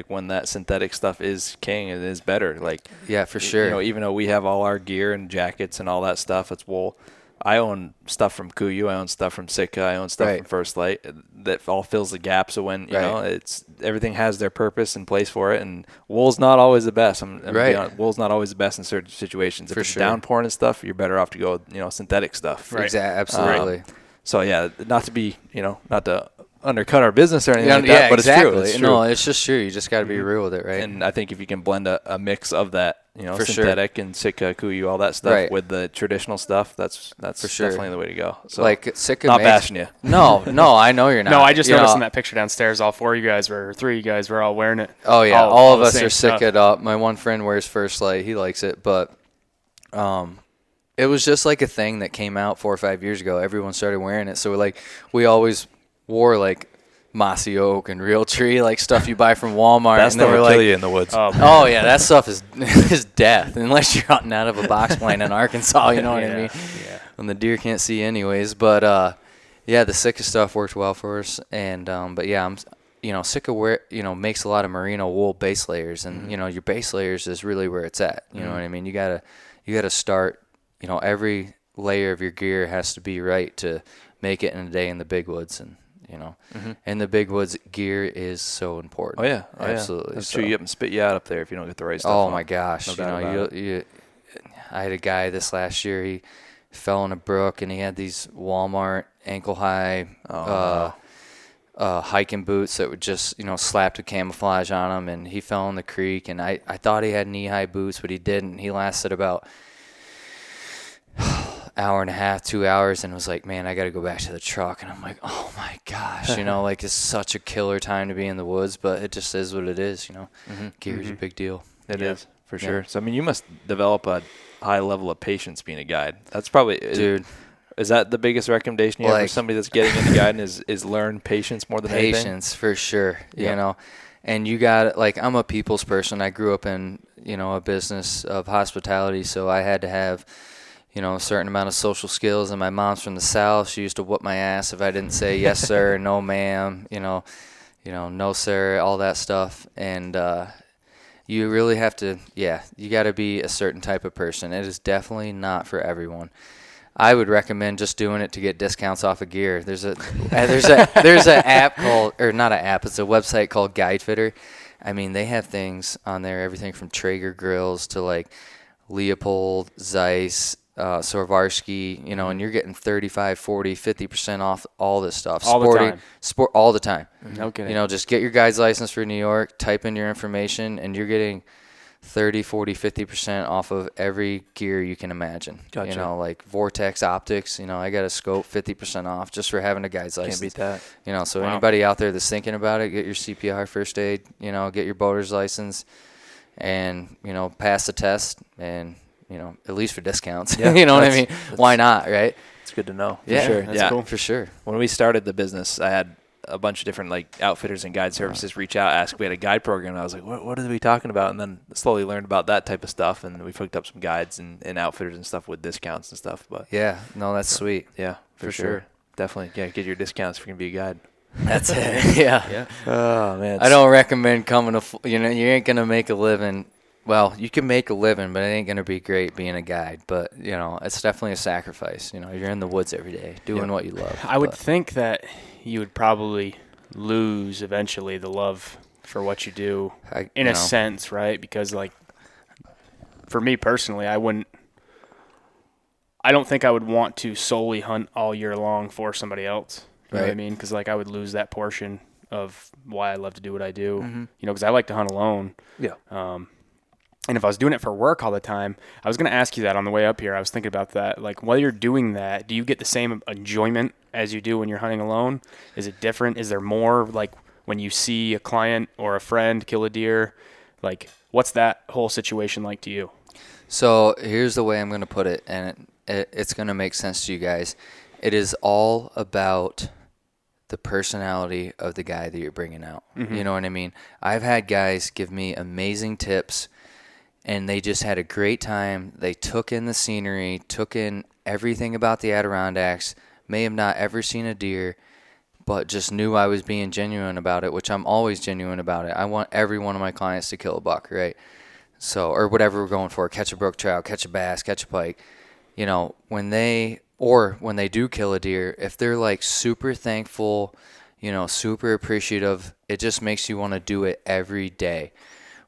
when that synthetic stuff is king and is better. Like, yeah, for sure. Even though we have all our gear and jackets and all that stuff, it's wool. I own stuff from Kuyu. I own stuff from Sitka. I own stuff from First Light that all fills the gap. So when it's everything has their purpose and place for it, and wool's not always the best. I'm wool's not always the best in certain situations. If it's downpouring and stuff, you're better off to go with synthetic stuff. Right. Absolutely. So yeah, not to be not to undercut our business or anything like that, but exactly. It's true. No, it's just true. You just got to be real with it, right? And I think if you can blend a mix of that, for synthetic and Sitka, Kuyu, all that stuff with the traditional stuff, that's for sure. Definitely the way to go. So like Sitka, not bashing you. No, I know you're not. No, I just noticed in that picture downstairs, all three of you guys were all wearing it. Oh yeah, all of us are stuff. Sitka'd up. My one friend wears First Light. He likes it, but it was just like a thing that came out 4 or 5 years ago. Everyone started wearing it, so we always wore like mossy oak and real tree, like stuff you buy from Walmart. That stuff will kill you in the woods. Oh yeah, that stuff is death unless you're hunting out of a box plant in Arkansas. You know what I mean? Yeah. When the deer can't see anyways. But the Sitka stuff worked well for us. And but yeah, Sitka makes a lot of merino wool base layers, and your base layers is really where it's at. You know what I mean? You gotta start. Every layer of your gear has to be right to make it in a day in the big woods, and and the big woods gear is so important. Oh yeah, absolutely. They'll chew you up and spit you out up there if you don't get the right stuff. Oh on. my gosh, I had a guy this last year. He fell in a brook and he had these Walmart ankle high hiking boots that would just slapped a camouflage on him, and he fell in the creek. And I thought he had knee high boots, but he didn't. He lasted about hour and a half, 2 hours, and was like, man, I got to go back to the truck. And I'm like, oh my gosh, like it's such a killer time to be in the woods, but it just is what it is. Gear's a big deal. It is for sure. So I mean, you must develop a high level of patience being a guide. That's probably Is that the biggest recommendation you have for somebody that's getting into guiding is learn patience more than anything? Patience for sure. And you got I'm a people's person. I grew up in a business of hospitality, so I had to have a certain amount of social skills. And my mom's from the South. She used to whoop my ass if I didn't say yes, sir, no, ma'am, no, sir, all that stuff. And you really have to, you got to be a certain type of person. It is definitely not for everyone. I would recommend just doing it to get discounts off of gear. There's an app called, or not an app, it's a website called Guide Fitter. I mean, they have things on there, everything from Traeger grills to like Leopold, Zeiss, Swarovski, and you're getting 35, 40, 50% off all this stuff. All the time. No kidding. Just get your guide's license for New York, type in your information, and you're getting 30, 40, 50% off of every gear you can imagine. Gotcha. Like Vortex optics, I got a scope 50% off just for having a guide's license. Can't beat that. So anybody out there that's thinking about it, get your CPR first aid, get your boater's license, and, pass the test, and, at least for discounts. Yeah, you know what I mean? Why not, right? It's good to know. Yeah, for sure. that's cool. For sure. When we started the business, I had a bunch of different like outfitters and guide services reach out, ask. We had a guide program, and I was like, what are we talking about? And then slowly learned about that type of stuff, and we've hooked up some guides and outfitters and stuff with discounts and stuff. But Yeah, no, that's sweet. yeah, for sure. Definitely, yeah, get your discounts if you're going to be a guide. That's it. Yeah. Yeah. Oh, man. I don't recommend coming to, you ain't going to make a living. Well, you can make a living, but it ain't going to be great being a guide. But, it's definitely a sacrifice. You're in the woods every day doing what you love. I would think that you would probably lose eventually the love for what you do in a sense, right? Because, like, for me personally, I don't think I would want to solely hunt all year long for somebody else. You know what I mean? Because, like, I would lose that portion of why I love to do what I do, because I like to hunt alone. Yeah. And if I was doing it for work all the time, I was going to ask you that on the way up here. I was thinking about that. Like, while you're doing that, do you get the same enjoyment as you do when you're hunting alone? Is it different? Is there more, like, when you see a client or a friend kill a deer? Like, what's that whole situation like to you? So here's the way I'm going to put it, and it's going to make sense to you guys. It is all about the personality of the guy that you're bringing out. You know what I mean? I've had guys give me amazing tips, and they just had a great time. They took in the scenery, took in everything about the Adirondacks, may have not ever seen a deer, but just knew I was being genuine about it, which I'm always genuine about it. I want every one of my clients to kill a buck, right? So, or whatever we're going for, catch a brook trout, catch a bass, catch a pike. When they do kill a deer, if they're like super thankful, super appreciative, it just makes you want to do it every day.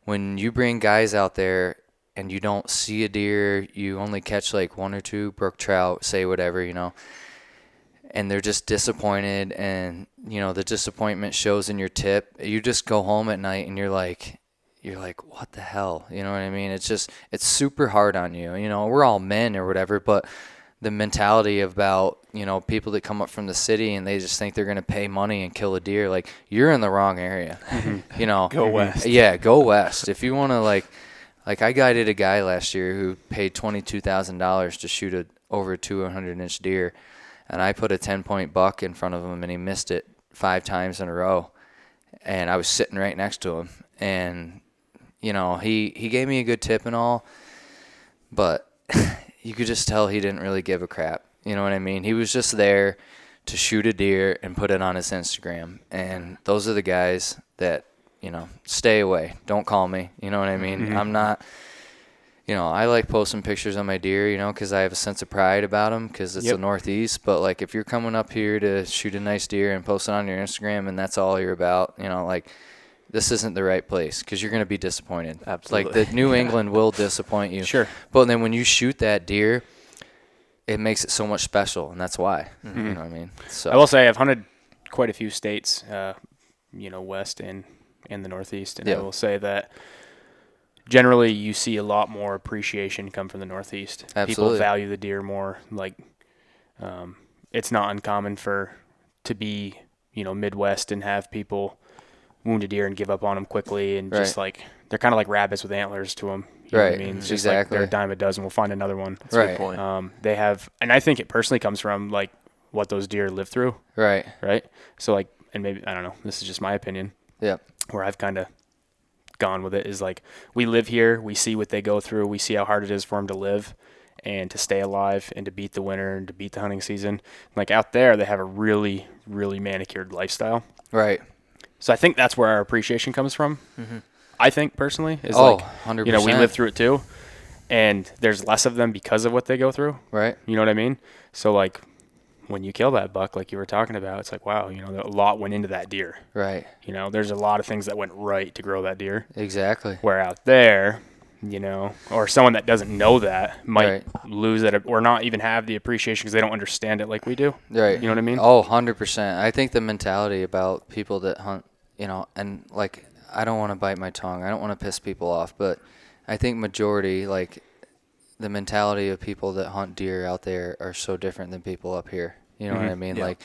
When you bring guys out there and you don't see a deer, you only catch like one or two brook trout, say whatever, and they're just disappointed, and the disappointment shows in your tip. You just go home at night and you're like, what the hell? You know what I mean? It's super hard on you. We're all men or whatever, but the mentality about, people that come up from the city and they just think they're going to pay money and kill a deer, like, you're in the wrong area. Go west. Yeah, go west. If you want to, like I guided a guy last year who paid $22,000 to shoot over a 200-inch deer, and I put a 10-point buck in front of him, and he missed it 5 times in a row. And I was sitting right next to him, and he gave me a good tip and all, but you could just tell he didn't really give a crap. You know what I mean? He was just there to shoot a deer and put it on his Instagram. And those are the guys that, stay away. Don't call me. You know what I mean? I'm not, I like posting pictures of my deer, because I have a sense of pride about them because it's the Northeast. But, like, if you're coming up here to shoot a nice deer and post it on your Instagram and that's all you're about, this isn't the right place because you're going to be disappointed. Absolutely. Like, the New England will disappoint you. Sure. But then when you shoot that deer, it makes it so much special, and that's why. You know what I mean? So I will say I've hunted quite a few states, west and in the Northeast, and I will say that generally you see a lot more appreciation come from the Northeast. Absolutely. People value the deer more. Like, it's not uncommon to be, Midwest and have people wound a deer and give up on them quickly, and just like they're kind of like rabbits with antlers to them. You know what I mean? It's just like they're a dime a dozen. We'll find another one. That's a good point. They have, and I think it personally comes from like what those deer live through. Right. So like, and maybe, I don't know, this is just my opinion. Yeah. Where I've kind of gone with it is like, we live here, we see what they go through, we see how hard it is for them to live and to stay alive and to beat the winter and to beat the hunting season. Like, out there, they have a really, really manicured lifestyle. Right. So I think that's where our appreciation comes from. I think personally is 100%. We live through it too, and there's less of them because of what they go through. Right. You know what I mean? So like, when you kill that buck, like you were talking about, it's like, wow, a lot went into that deer. Right. There's a lot of things that went right to grow that deer. Exactly. Where out there, or someone that doesn't know that might lose it or not even have the appreciation because they don't understand it like we do. Right. You know what I mean? 100%. I think the mentality about people that hunt, and like, I don't want to bite my tongue. I don't want to piss people off, but I think majority, like, the mentality of people that hunt deer out there are so different than people up here. You know what I mean? Yeah. Like,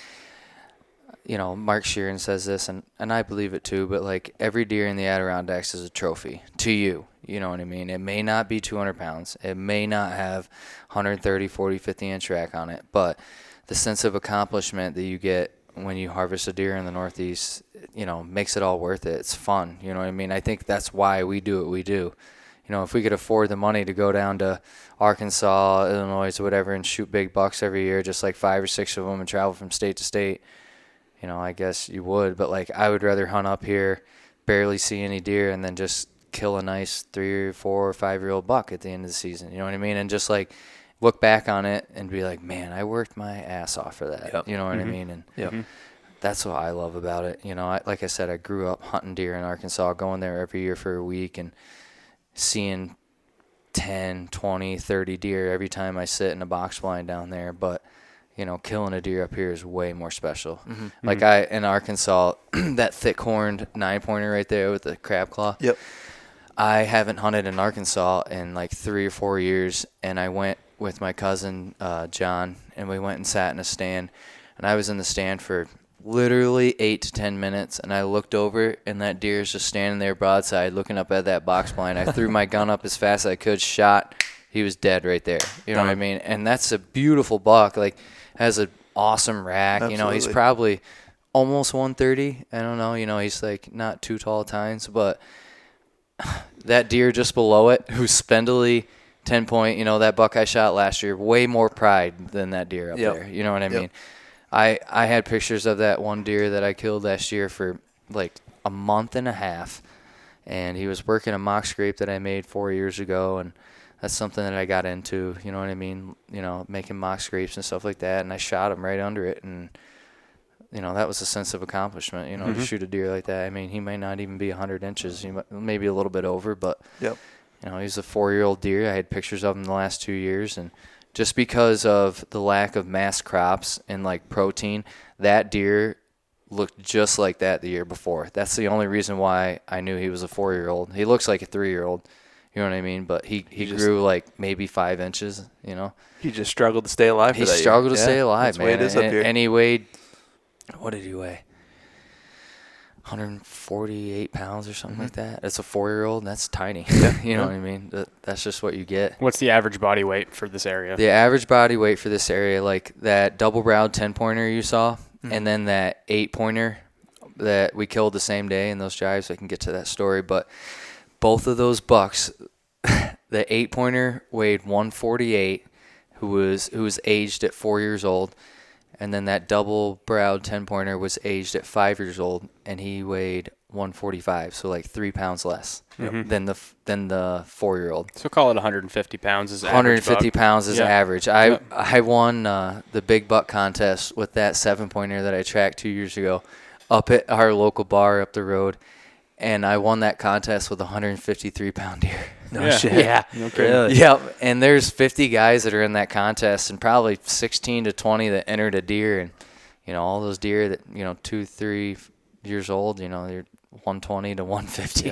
Mark Sheeran says this, and I believe it too, but like, every deer in the Adirondacks is a trophy to you. You know what I mean? It may not be 200 pounds. It may not have 130, 40, 50-inch rack on it. But the sense of accomplishment that you get when you harvest a deer in the Northeast, you know, makes it all worth it. It's fun. You know what I mean? I think that's why we do what we do. You know, if we could afford the money to go down to Arkansas, Illinois, or whatever, and shoot big bucks every year, just like 5 or 6 of them, and travel from state to state, you know, I guess you would. But, like, I would rather hunt up here, barely see any deer, and then just kill a nice 3 or 4 or 5-year-old buck at the end of the season. You know what I mean? And just, like, look back on it and be like, man, I worked my ass off for that. Yep. You know what I mean? And that's what I love about it. You know, like I said, I grew up hunting deer in Arkansas, going there every year for a week and seeing 10, 20, 30 deer every time I sit in a box blind down there. But, you know, killing a deer up here is way more special. Like in Arkansas, that thick-horned 9-pointer right there with the crab claw. Yep. I haven't hunted in Arkansas in like 3 or 4 years, and I went with my cousin, John, and we went and sat in a stand. And I was in the stand for literally 8 to 10 minutes, and I looked over, and that deer is just standing there broadside looking up at that box blind. I threw my gun up as fast as I could, shot. He was dead right there. You know what I mean? And that's a beautiful buck. Like, has an awesome rack. Absolutely. You know, he's probably almost 130. I don't know. You know, he's like not too tall at times, but that deer just below it, who's spindly, 10-point, you know, that buck I shot last year, way more pride than that deer up there. You know what I mean? I had pictures of that one deer that I killed last year for like a month and a half, and he was working a mock scrape that I made 4 years ago, and that's something that I got into, you know what I mean? You know, making mock scrapes and stuff like that, and I shot him right under it, and, you know, that was a sense of accomplishment, you know, to shoot a deer like that. I mean, he may not even be 100 inches, he might, maybe a little bit over, but, you know, he's a 4-year-old deer. I had pictures of him the last 2 years, and just because of the lack of mass crops and, like, protein, that deer looked just like that the year before. That's the only reason why I knew he was a 4-year-old. He looks like a 3-year-old, you know what I mean? But he grew, like, maybe 5 inches, you know? He just struggled to stay alive for that year. He struggled to stay alive, that's man. The way it is up here. And he weighed, what did he weigh? 148 pounds or something like that. That's a 4-year-old, and that's tiny. You know what I mean? That's just what you get. What's the average body weight for this area? The average body weight for this area, like that double-browed 10-pointer you saw, and then that 8-pointer that we killed the same day in those drives. I can get to that story. But both of those bucks, the 8-pointer weighed 148, who was aged at 4 years old. And then that double-browed 10-pointer was aged at 5 years old, and he weighed 145, so like 3 pounds less than the 4-year-old. So call it 150 pounds is average. 150 pounds is average. I won the big buck contest with that 7-pointer that I tracked 2 years ago up at our local bar up the road, and I won that contest with a 153-pound deer. No shit. Yeah. Okay. Really? Yep. And there's 50 guys that are in that contest, and probably 16 to 20 that entered a deer. And, you know, all those deer that, you know, 2, 3 years old, you know, they're 120 to 150.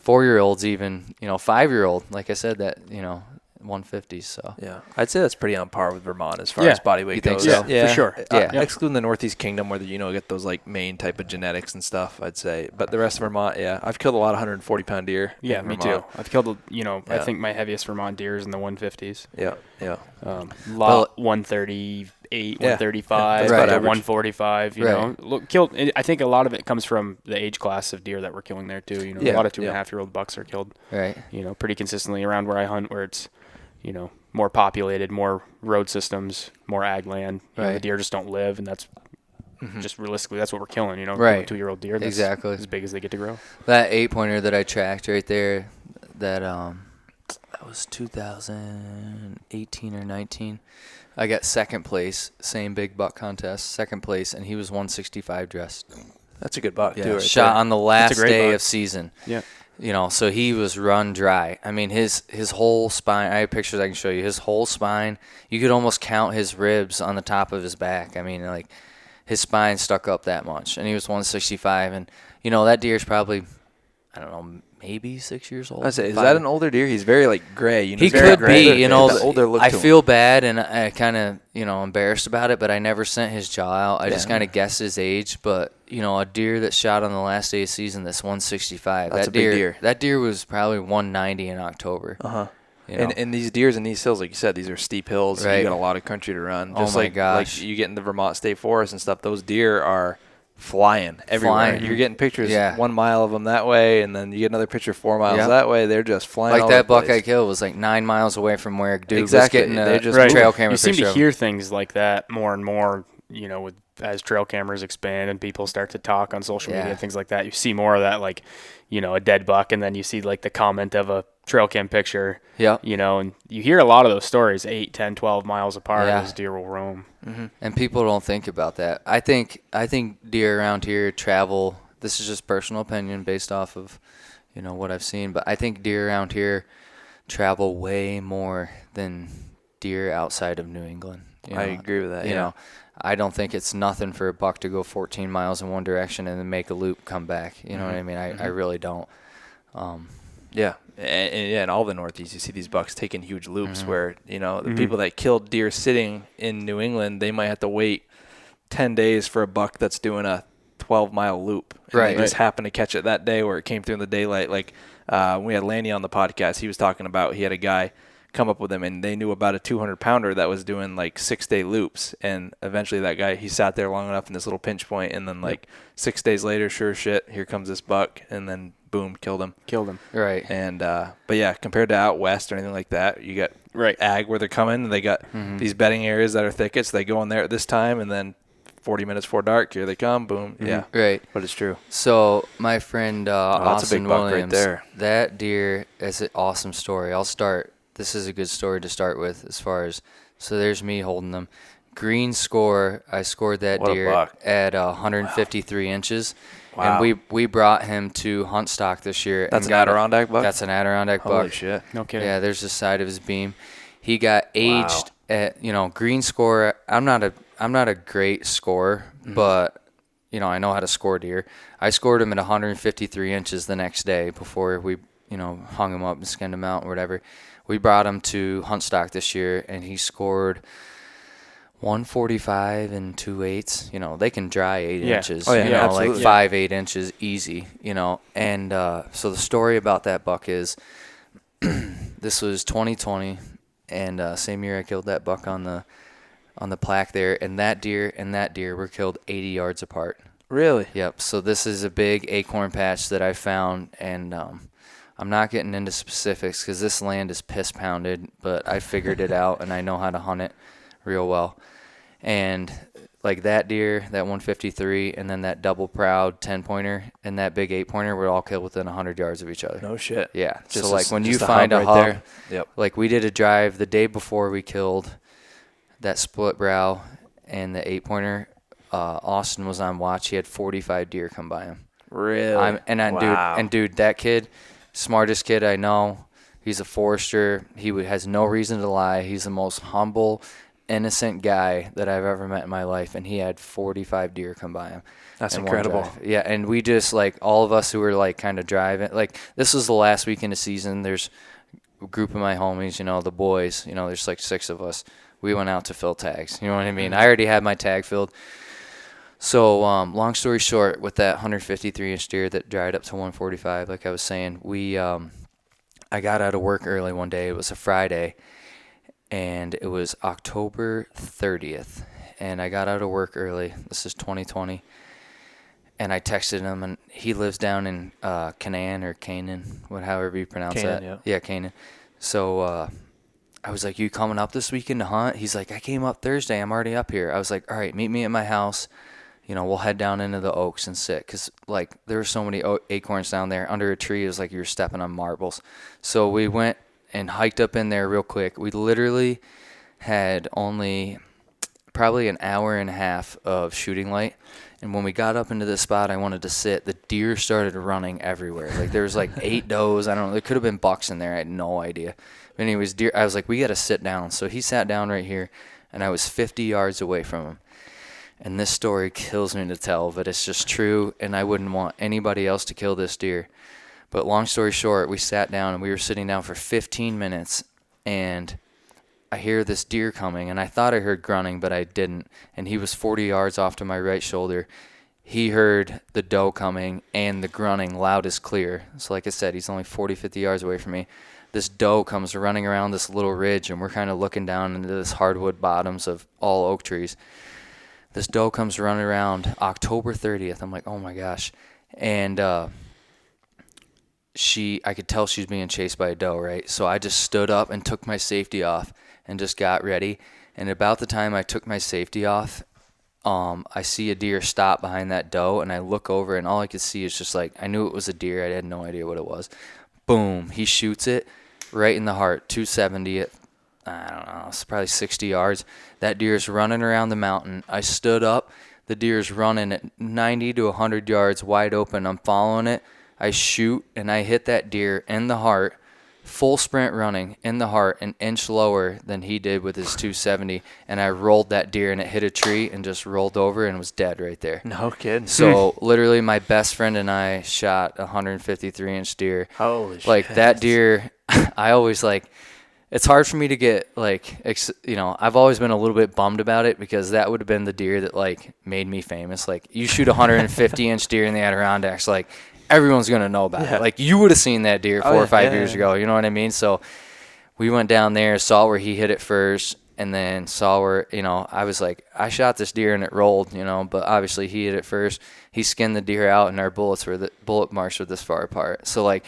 4-year-olds even, you know, 5-year-old, like I said, that, you know, 150s. So Yeah, I'd say that's pretty on par with Vermont as far as body weight You think goes. so? Yeah, for sure. Excluding the Northeast Kingdom, where you know get those like Maine type of genetics and stuff. I'd say, but the rest of Vermont, I've killed a lot of 140-pound deer. Yeah, in me Vermont. too. I've killed, I think my heaviest Vermont deer is in the 150s. Yeah. Lot 138, 135, that's to about average. 145. You know, killed. I think a lot of it comes from the age class of deer that we're killing there too. You know, a lot of 2.5-year-old bucks are killed. Right. You know, pretty consistently around where I hunt, where it's, you know, more populated, more road systems, more ag land. You know, the deer just don't live, and that's just realistically that's what we're killing. You know, Right. 2-year-old deer. That's Exactly. as big as they get to grow. That 8-pointer that I tracked right there, that was 2018 or 19. I got second place, same big buck contest, second place, and he was 165 dressed. That's a good buck too. Right Shot there. on the last day buck. of season. Yeah. You know, so he was run dry. I mean, his whole spine, I have pictures I can show you. His whole spine, you could almost count his ribs on the top of his back. I mean, like, his spine stuck up that much. And he was 165. And, you know, that deer's probably, I don't know, maybe 6 years old. I say, is that an older deer? He's very like gray. He very could be. You know, the older look I to him. feel bad and I kind of embarrassed about it, but I never sent his jaw out. I just kind of guessed his age. But a deer that shot on the last day of season, that's 165. That's a big deer. That deer was probably 190 in October. And these deers in these hills, like you said, these are steep hills. Right. You got a lot of country to run. Just my gosh. like you get in the Vermont State Forest and stuff, those deer are flying everywhere. You're getting pictures 1 mile of them that way, and then you get another picture 4 miles that way. They're just flying. Like all that over the buck place. I killed was like 9 miles away from where dude was Exactly. getting They're a just trail camera You seem picture to of hear things like that more and more, as trail cameras expand and people start to talk on social media and things like that. You see more of that, like, a dead buck, and then you see like the comment of a trail cam picture. Yeah. And you hear a lot of those stories, 8, 10, 12 miles apart, those deer will roam. Mm-hmm. And people don't think about that. I think deer around here travel. This is just personal opinion based off of, what I've seen. But I think deer around here travel way more than deer outside of New England. I agree with that. You know, I don't think it's nothing for a buck to go 14 miles in one direction and then make a loop, come back. You know what I mean? I really don't. Yeah. And all the Northeast, you see these bucks taking huge loops where, the people that killed deer sitting in New England, they might have to wait 10 days for a buck that's doing a 12-mile loop. And they just happen to catch it that day where it came through in the daylight. Like when we had Lanny on the podcast, he was talking about he had a guy come up with him, and they knew about a 200-pounder that was doing like 6-day loops. And eventually that guy, he sat there long enough in this little pinch point, and then 6 days later, sure shit, here comes this buck, and then boom, killed him. Right. And but yeah, compared to out west or anything like that, you got ag where they're coming, and they got these bedding areas that are thickets. They go in there at this time, and then 40 minutes before dark, here they come, boom. Yeah. Right. But it's true. So my friend that's a big Austin buck Williams, right there. that deer is an awesome story. I'll start. This is a good story to start with as far as, so there's me holding them. Green score, I scored that deer at 153 inches. Wow. And we brought him to hunt stock this year. That's an Adirondack buck? That's an Adirondack buck. Holy shit. No kidding. Yeah, there's the side of his beam. He got aged at, green score. I'm not a great scorer, but, I know how to score deer. I scored him at 153 inches the next day before we, hung him up and skinned him out or whatever. We brought him to hunt stock this year, and he scored 145 and 2/8. They can dry 8 inches. Oh, yeah. Like 5-8 inches easy. And so the story about that buck is, this was 2020, and same year I killed that buck on the plaque there, and that deer were killed 80 yards apart. Really? Yep. So this is a big acorn patch that I found, and I'm not getting into specifics because this land is piss pounded, but I figured it out and I know how to hunt it real well. And like that deer, that 153, and then that double proud 10-pointer and that big 8-pointer were all killed within 100 yards of each other. No shit. Yeah. Just so like when you find a hub, like we did a drive the day before we killed that split brow and the 8-pointer. Austin was on watch. He had 45 deer come by him. Really? Dude, that kid, smartest kid I know. He's a forester. He has no reason to lie. He's the most humble, innocent guy that I've ever met in my life, and he had 45 deer come by him. That's incredible. Yeah, and we just, like, all of us who were, like, kind of driving. Like, this was the last weekend of season. There's a group of my homies, the boys. There's, like, 6 of us. We went out to fill tags. You know what I mean? I already had my tag filled. So, long story short, with that 153-inch deer that dried up to 145, like I was saying, I got out of work early one day. It was a Friday, and it was October 30th. And I got out of work early. This is 2020. And I texted him, and he lives down in Canaan or Canaan, however you pronounce that. Yeah, Canaan. So I was like, you coming up this weekend to hunt? He's like, I came up Thursday. I'm already up here. I was like, all right, meet me at my house. We'll head down into the oaks and sit. Because, like, there were so many acorns down there. Under a tree, it was like you were stepping on marbles. So we went and hiked up in there real quick. We literally had only probably an hour and a half of shooting light. And when we got up into this spot I wanted to sit, the deer started running everywhere. Like, there was, like, 8 does. I don't know. There could have been bucks in there. I had no idea. But anyways, deer. I was like, we got to sit down. So he sat down right here, and I was 50 yards away from him. And this story kills me to tell, but it's just true, and I wouldn't want anybody else to kill this deer. But long story short, we sat down and we were sitting down for 15 minutes, and I hear this deer coming, and I thought I heard grunting, but I didn't. And he was 40 yards off to my right shoulder. He heard the doe coming and the grunting loud as clear. So like I said, he's only 40, 50 yards away from me. This doe comes running around this little ridge, and we're kind of looking down into this hardwood bottoms of all oak trees. This doe comes running around October 30th. I'm like, oh my gosh. And I could tell she's being chased by a doe, right? So I just stood up and took my safety off and just got ready. And about the time I took my safety off, I see a deer stop behind that doe, and I look over, and all I could see is just like, I knew it was a deer. I had no idea what it was. Boom. He shoots it right in the heart, 270 at, I don't know, it's probably 60 yards. That deer's running around the mountain. I stood up. The deer's running at 90 to 100 yards wide open. I'm following it. I shoot, and I hit that deer in the heart, full sprint running in the heart, an inch lower than he did with his 270, and I rolled that deer, and it hit a tree and just rolled over and was dead right there. No kidding. So literally my best friend and I shot a 153-inch deer. Holy shit. Like that deer, I always like, it's hard for me to get like, I've always been a little bit bummed about it because that would have been the deer that like made me famous. Like you shoot a 150-inch deer in the Adirondacks, like everyone's going to know about it. Like you would have seen that deer 4 or 5 years ago. You know what I mean? So we went down there, saw where he hit it first, and then saw where, I was like, I shot this deer and it rolled, but obviously he hit it first. He skinned the deer out, and our bullet marks were this far apart. So like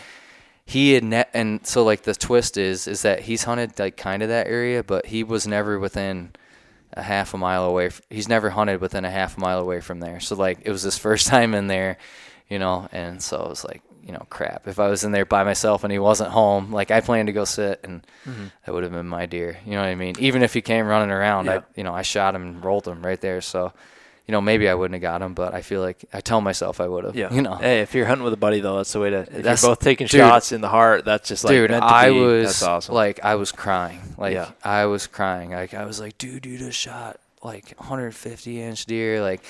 he had, and so like the twist is that he's hunted like kind of that area, but he was never within a half a mile away. He's never hunted within a half a mile away from there. So like it was his first time in there. And so it was like, crap. If I was in there by myself and he wasn't home, like I planned to go sit, and that would have been my deer. You know what I mean? Even if he came running around, I shot him and rolled him right there. So, maybe I wouldn't have got him, but I feel like I tell myself I would have. Yeah. Hey, if you're hunting with a buddy though, that's the way to. If you're both taking shots in the heart, that's just like dude. Meant to be. That's awesome. Like I was crying. I was crying. Like I was like, dude, you just shot like 150-inch deer. Like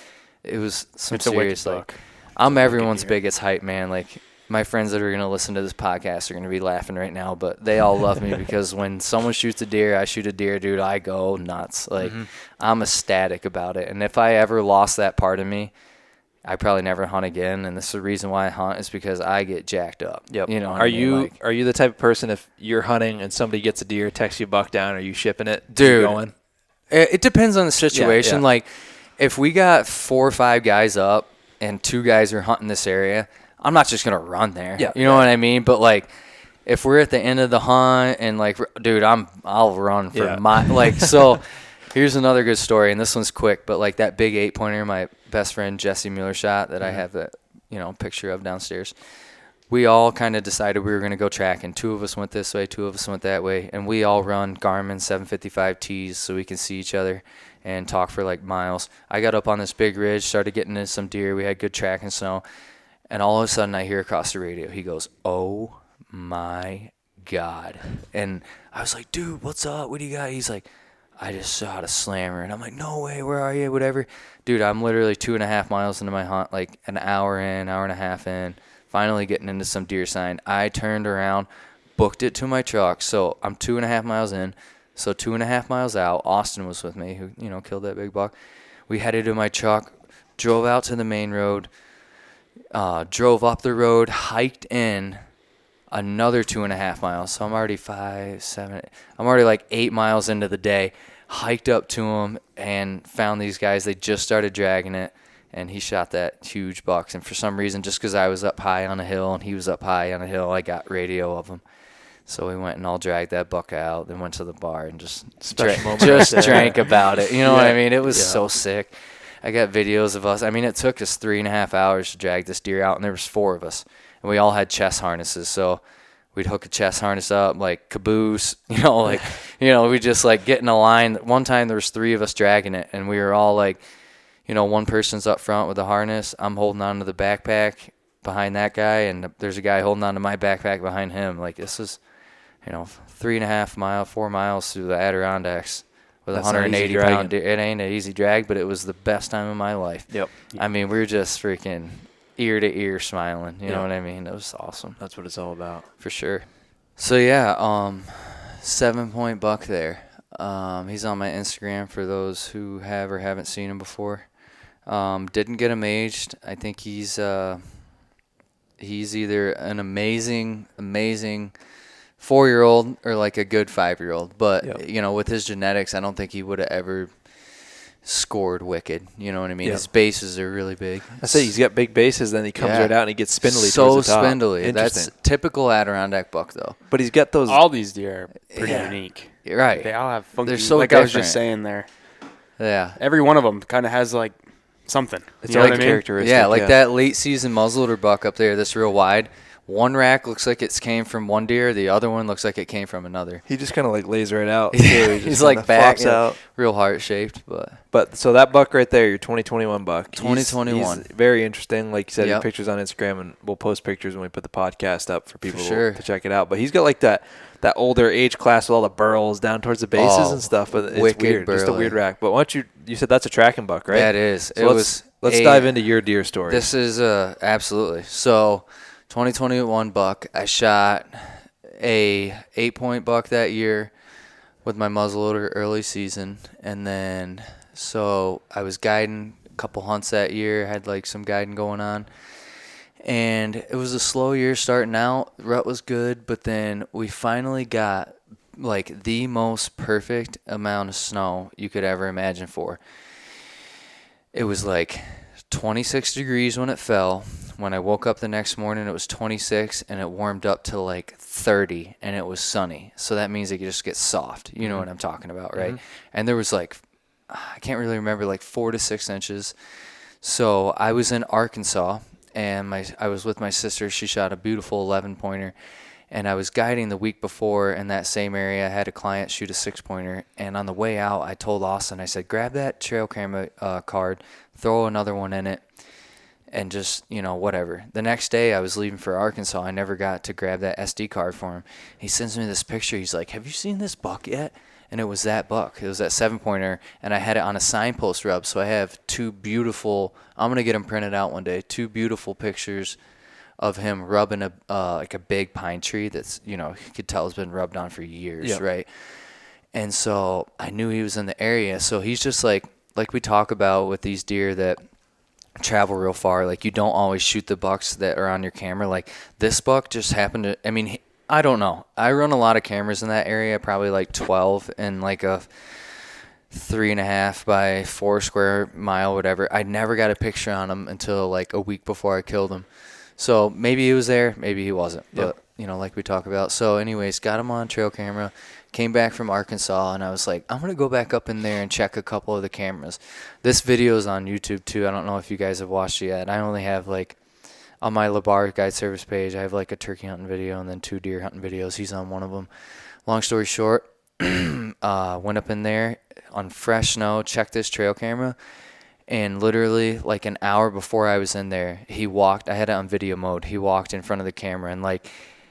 it was some serious like. I'm everyone's biggest hype man. Like my friends that are going to listen to this podcast are going to be laughing right now, but they all love me because when someone shoots a deer, I shoot a deer, dude, I go nuts. Like I'm ecstatic about it. And if I ever lost that part of me, I probably never hunt again. And this is the reason why I hunt is because I get jacked up. Yep. Are you the type of person, if you're hunting and somebody gets a deer, texts you a buck down, are you shipping it? Dude, going? It depends on the situation. Yeah. Like if we got 4 or 5 guys up, and 2 guys are hunting this area, I'm not just going to run there. Yeah. You know what I mean? But, like, if we're at the end of the hunt and, like, dude, I'll run for so here's another good story, and this one's quick, but, like, that big 8-pointer my best friend Jesse Mueller shot that I have that, picture of downstairs, we all kind of decided we were going to go tracking. 2 of us went this way, 2 of us went that way, and we all run Garmin 755 Ts so we can see each other and talk for like miles. I got up on this big ridge, started getting into some deer. We had good track and snow. And all of a sudden I hear across the radio, he goes, "Oh my God." And I was like, "Dude, what's up? What do you got?" He's like, "I just shot a slammer." And I'm like, "No way, where are you?" Whatever. Dude, I'm literally 2.5 miles into my hunt, like an hour and a half in, finally getting into some deer sign. I turned around, booked it to my truck. So I'm 2.5 miles in. So 2.5 miles out, Austin was with me, who, killed that big buck. We headed to my truck, drove out to the main road, drove up the road, hiked in another 2.5 miles. So I'm already I'm already like 8 miles into the day. Hiked up to him and found these guys. They just started dragging it, and he shot that huge buck. And for some reason, just because I was up high on a hill and he was up high on a hill, I got radio of him. So we went and all dragged that buck out, then went to the bar and just drank about it. You know what I mean? It was so sick. I got videos of us. I mean, it took us 3.5 hours to drag this deer out, and there was 4 of us. And we all had chest harnesses. So we'd hook a chest harness up, like caboose, we just like get in a line. One time there was 3 of us dragging it, and we were all like, one person's up front with the harness. I'm holding on to the backpack behind that guy, and there's a guy holding on to my backpack behind him. Like this is 4 miles through the Adirondacks with 180-pound deer. It ain't an easy drag, but it was the best time of my life. Yep. I mean, we were just freaking ear to ear smiling. You know what I mean? It was awesome. That's what it's all about. For sure. So, yeah, 7-point buck there. He's on my Instagram for those who have or haven't seen him before. Didn't get him aged. I think he's either an amazing 4-year-old or like a good 5-year-old. But, you know, with his genetics, I don't think he would have ever scored wicked. You know what I mean? His bases are really big. I say he's got big bases, then he comes right out and he gets spindly so towards the top. spindly. That's typical Adirondack buck, though. But he's got those. All these deer are pretty unique. Right. They all have funky. They're so like different. I was just saying there. Yeah. Every one of them kind of has like something. It's you like know what I mean? characteristic. Yeah, like that late season muzzleloader buck up there that's real wide. One rack looks like it came from one deer. The other one looks like it came from another. He just kind of like lays right out. Too. He's like back out. Real heart shaped, But so that buck right there, your 2021 buck. 2021. He's very interesting. Like you said, Yep. pictures on Instagram, and we'll post pictures when we put the podcast up for people sure. to check it out. But he's got like that older age class with all the burls down towards the bases and stuff. But it's weird. Burly. Just a weird rack. But why don't you said that's a tracking buck, right? Yeah, it is. So let's dive into your deer story. This is absolutely. So 2021 buck. I shot a 8-point buck that year with my muzzleloader early season, and then so I was guiding a couple hunts that year. Had like some guiding going on, and it was a slow year starting out. Rut was good, but then we finally got like the most perfect amount of snow you could ever imagine for. It was like 26 degrees when it fell. When I woke up the next morning, it was 26, and it warmed up to like 30, and it was sunny. So that means it just gets soft. You know what I'm talking about, right? And there was like, I can't really remember, like 4 to 6 inches. So I was in Arkansas, and I was with my sister. She shot a beautiful 11-pointer, and I was guiding the week before in that same area. I had a client shoot a 6-pointer, and on the way out, I told Austin, I said, grab that trail camera card, throw another one in it, and just, you know, whatever. The next day I was leaving for Arkansas. I never got to grab that SD card for him. He sends me this picture. He's like, have you seen this buck yet? And it was that buck. It was that 7-pointer, and I had it on a signpost rub. So I have 2 beautiful, I'm going to get them printed out one day, 2 beautiful pictures of him rubbing like a big pine tree that's, you know, you could tell has been rubbed on for years, right? And so I knew he was in the area. So he's just like we talk about with these deer that travel real far, like you don't always shoot the bucks that are on your camera. Like this buck just happened to, I mean, I don't know. I run a lot of cameras in that area, probably like 12 and like a 3.5 by 4 square mile, whatever. I never got a picture on him until like a week before I killed him. So maybe he was there, maybe he wasn't, but you know, like we talk about. So anyways, got him on trail camera, came back from Arkansas, and I was like, I'm going to go back up in there and check a couple of the cameras. This video is on YouTube too. I don't know if you guys have watched it yet. I only have like, on my Labar guide service page, I have like a turkey hunting video and then 2 deer hunting videos. He's on one of them. Long story short, went up in there on fresh snow, checked this trail camera, and literally like an hour before I was in there, he walked. I had it on video mode. He walked in front of the camera, and like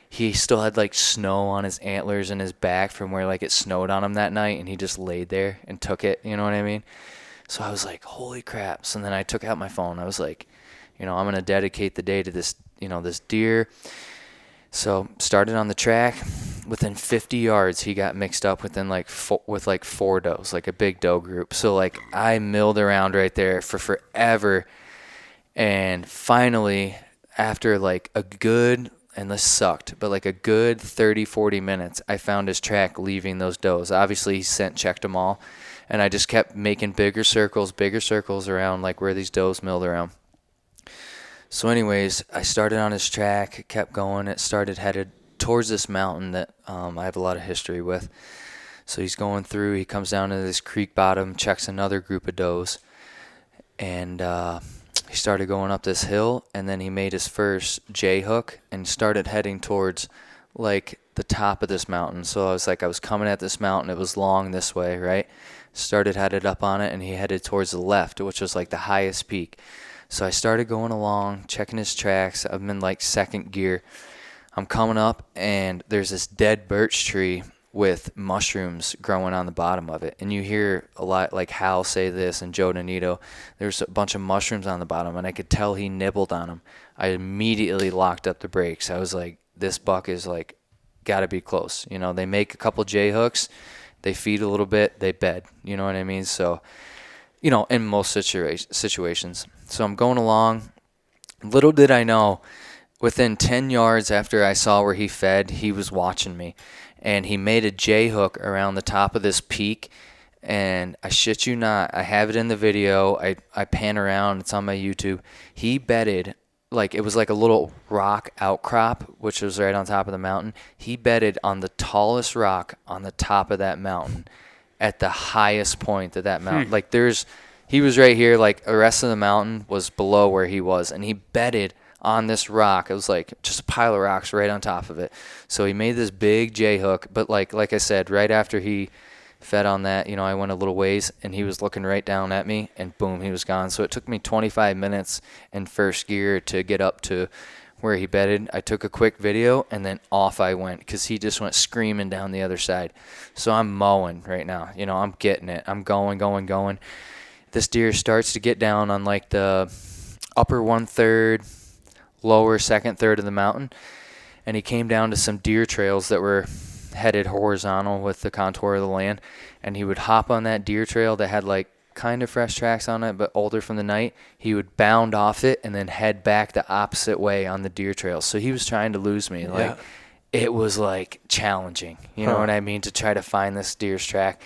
he still had like snow on his antlers and his back from where like it snowed on him that night, and he just laid there and took it. You know what I mean? So I was like, holy crap. So then I took out my phone. I was like, you know, I'm going to dedicate the day to this, you know, this deer. So started on the track. Within 50 yards, he got mixed up with 4 does, like a big doe group. So like I milled around right there for forever. And finally, after like a good, and this sucked, but like a good 30, 40 minutes, I found his track leaving those does. Obviously, he checked them all. And I just kept making bigger circles around like where these does milled around. So anyways, I started on his track, kept going. It started headed towards this mountain that I have a lot of history with. So he's going through. He comes down to this creek bottom, checks another group of does. And he started going up this hill, and then he made his first J-hook and started heading towards like the top of this mountain. So I was coming at this mountain. It was long this way, right? Started headed up on it, and he headed towards the left, which was like the highest peak. So I started going along, checking his tracks. I'm in like second gear. I'm coming up, and there's this dead birch tree with mushrooms growing on the bottom of it. And you hear a lot, like Hal say this and Joe Donito, there's a bunch of mushrooms on the bottom, and I could tell he nibbled on them. I immediately locked up the brakes. I was like, this buck is like, got to be close. You know, they make a couple J hooks, they feed a little bit, they bed. You know what I mean? So, you know, in most situations. So I'm going along. Little did I know, within 10 yards after I saw where he fed, he was watching me. And he made a J hook around the top of this peak. And I shit you not, I have it in the video. I pan around. It's on my YouTube. He bedded, like, it was like a little rock outcrop, which was right on top of the mountain. He bedded on the tallest rock on the top of that mountain at the highest point of that mountain. Like, he was right here. Like, the rest of the mountain was below where he was. And he bedded on this rock. It was like just a pile of rocks right on top of it. So he made this big J hook, but like I said, right after he fed on that, you know, I went a little ways and he was looking right down at me, and boom, he was gone. So it took me 25 minutes in first gear to get up to where he bedded. I took a quick video and then off I went, because he just went screaming down the other side. So I'm mowing right now. You know, I'm getting it. I'm going. This deer starts to get down on like the upper 1/3, lower 2/3 of the mountain, and he came down to some deer trails that were headed horizontal with the contour of the land, and he would hop on that deer trail that had like kind of fresh tracks on it but older from the night. He would bound off it and then head back the opposite way on the deer trail. So he was trying to lose me. Like, it was like challenging, you know what I mean, to try to find this deer's track,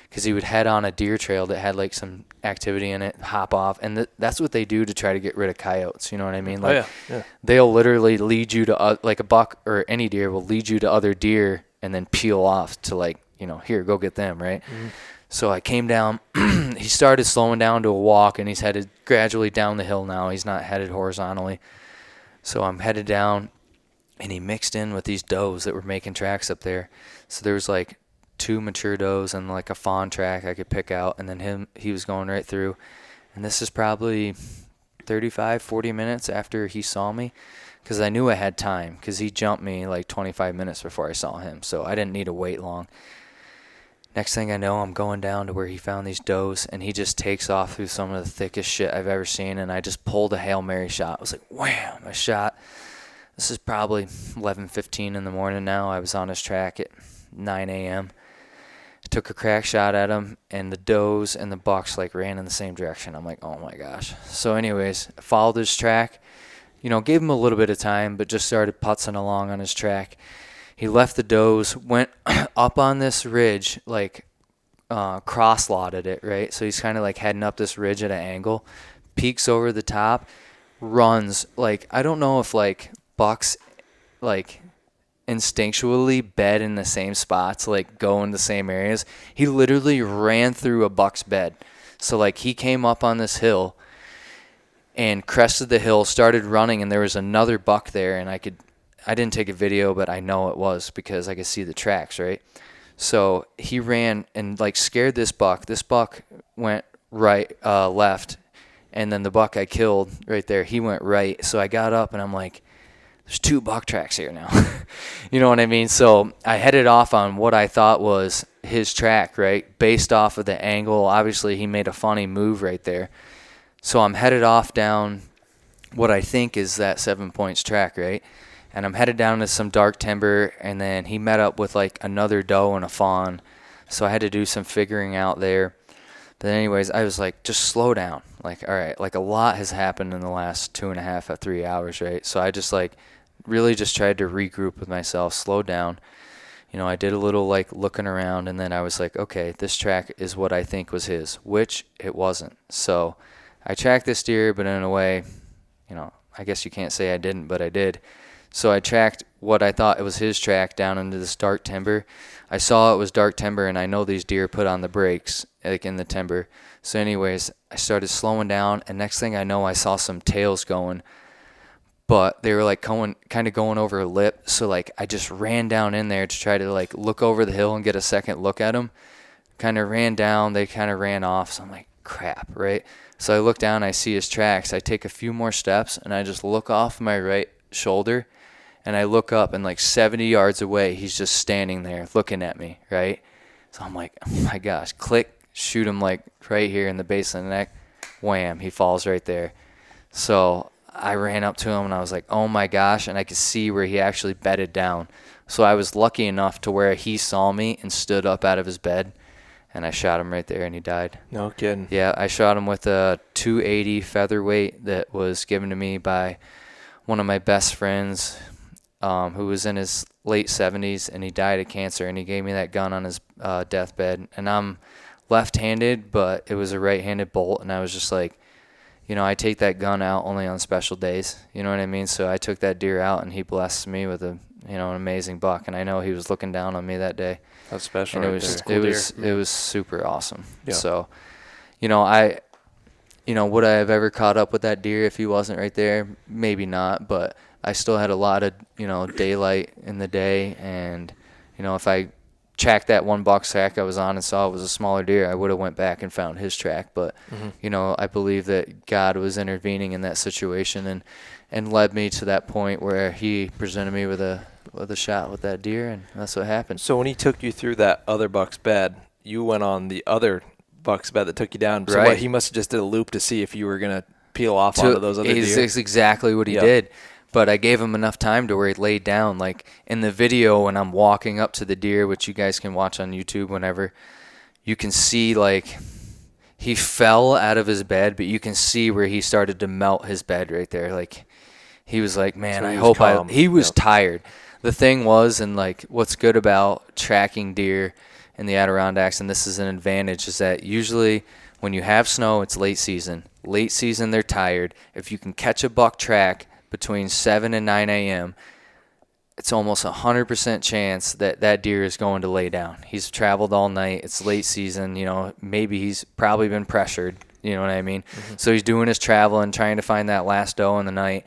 because he would head on a deer trail that had like some activity in it, hop off, and that's what they do to try to get rid of coyotes. You know what I mean? Like, they'll literally lead you to like a buck or any deer will lead you to other deer and then peel off to, like, you know, here, go get them, right? So I came down. He started slowing down to a walk, and he's headed gradually down the hill now. He's not headed horizontally. So I'm headed down, and he mixed in with these does that were making tracks up there. So there was like 2 mature does and like a fawn track I could pick out, and then he was going right through. And this is probably 35-40 minutes after he saw me, because I knew I had time, because he jumped me like 25 minutes before I saw him, so I didn't need to wait long. Next thing I know, I'm going down to where he found these does, and he just takes off through some of the thickest shit I've ever seen, and I just pulled a Hail Mary shot. I was like, wham, I shot. This is probably 11:15 in the morning now. I was on his track at 9 a.m. I took a crack shot at him, and the does and the bucks like ran in the same direction. I'm like, oh my gosh. So anyways, I followed his track, you know, gave him a little bit of time, but just started putzing along on his track. He left the does, went up on this ridge, like cross-lotted it, right? So he's kind of like heading up this ridge at an angle, peeks over the top, runs. Like, I don't know if like bucks like instinctually bed in the same spots, like go in the same areas. He literally ran through a buck's bed. So like he came up on this hill and crested the hill, started running, and there was another buck there, and I didn't take a video, but I know it was because I could see the tracks, right? So he ran and like scared this buck. This buck went right, left, and then the buck I killed right there, he went right. So I got up and I'm like, there's 2 buck tracks here now. You know what I mean? So I headed off on what I thought was his track, right? Based off of the angle. Obviously, he made a funny move right there. So I'm headed off down what I think is that 7 Points track, right? And I'm headed down to some dark timber, and then he met up with like another doe and a fawn. So I had to do some figuring out there. But anyways, I was like, just slow down. Like, all right, like a lot has happened in the last 2.5 or 3 hours, right? So I just like really just tried to regroup with myself, slow down. You know, I did a little like looking around, and then I was like, okay, this track is what I think was his, which it wasn't. So I tracked this deer, but in a way, you know, I guess you can't say I didn't, but I did. So I tracked what I thought it was his track down into this dark timber. I saw it was dark timber, and I know these deer put on the brakes like in the timber. So anyways, I started slowing down, and next thing I know, I saw some tails going, but they were like kind of going over a lip. So like I just ran down in there to try to like look over the hill and get a second look at them. Kind of ran down, they kind of ran off. So I'm like, crap, right? So I look down, I see his tracks. I take a few more steps, and I just look off my right shoulder, And I look up, and like 70 yards away, he's just standing there looking at me, right? So I'm like, oh my gosh, click, shoot him like right here in the base of the neck, wham, he falls right there. So I ran up to him, and I was like, oh my gosh, and I could see where he actually bedded down. So I was lucky enough to where he saw me and stood up out of his bed, and I shot him right there, and he died. No kidding. Yeah, I shot him with a 280 featherweight that was given to me by one of my best friends, who was in his late 70s, and he died of cancer, and he gave me that gun on his deathbed. And I'm left-handed, but it was a right-handed bolt, and I was just like, I take that gun out only on special days. You know what I mean? So I took that deer out, and he blessed me with an amazing buck, and I know he was looking down on me that day. That's special. And it was super awesome. Yeah. So, would I have ever caught up with that deer if he wasn't right there? Maybe not, but I still had a lot of, daylight in the day. And, if I tracked that one buck track I was on and saw it was a smaller deer, I would have went back and found his track. But, I believe that God was intervening in that situation and led me to that point where he presented me with a shot with that deer, and that's what happened. So when he took you through that other buck's bed, you went on the other buck's bed that took you down. So right. He must have just did a loop to see if you were going to peel off onto those other deer. That's exactly what he did. But I gave him enough time to where he laid down. Like in the video when I'm walking up to the deer, which you guys can watch on YouTube whenever, you can see like he fell out of his bed, but you can see where he started to melt his bed right there. Like he was like, man, so he was tired. The thing was, and like what's good about tracking deer in the Adirondacks, and this is an advantage, is that usually when you have snow, it's late season. Late season, they're tired. If you can catch a buck track between 7 and 9 a.m., it's almost 100% chance that that deer is going to lay down. He's traveled all night. It's late season. Maybe he's probably been pressured. You know what I mean? Mm-hmm. So he's doing his traveling, trying to find that last doe in the night.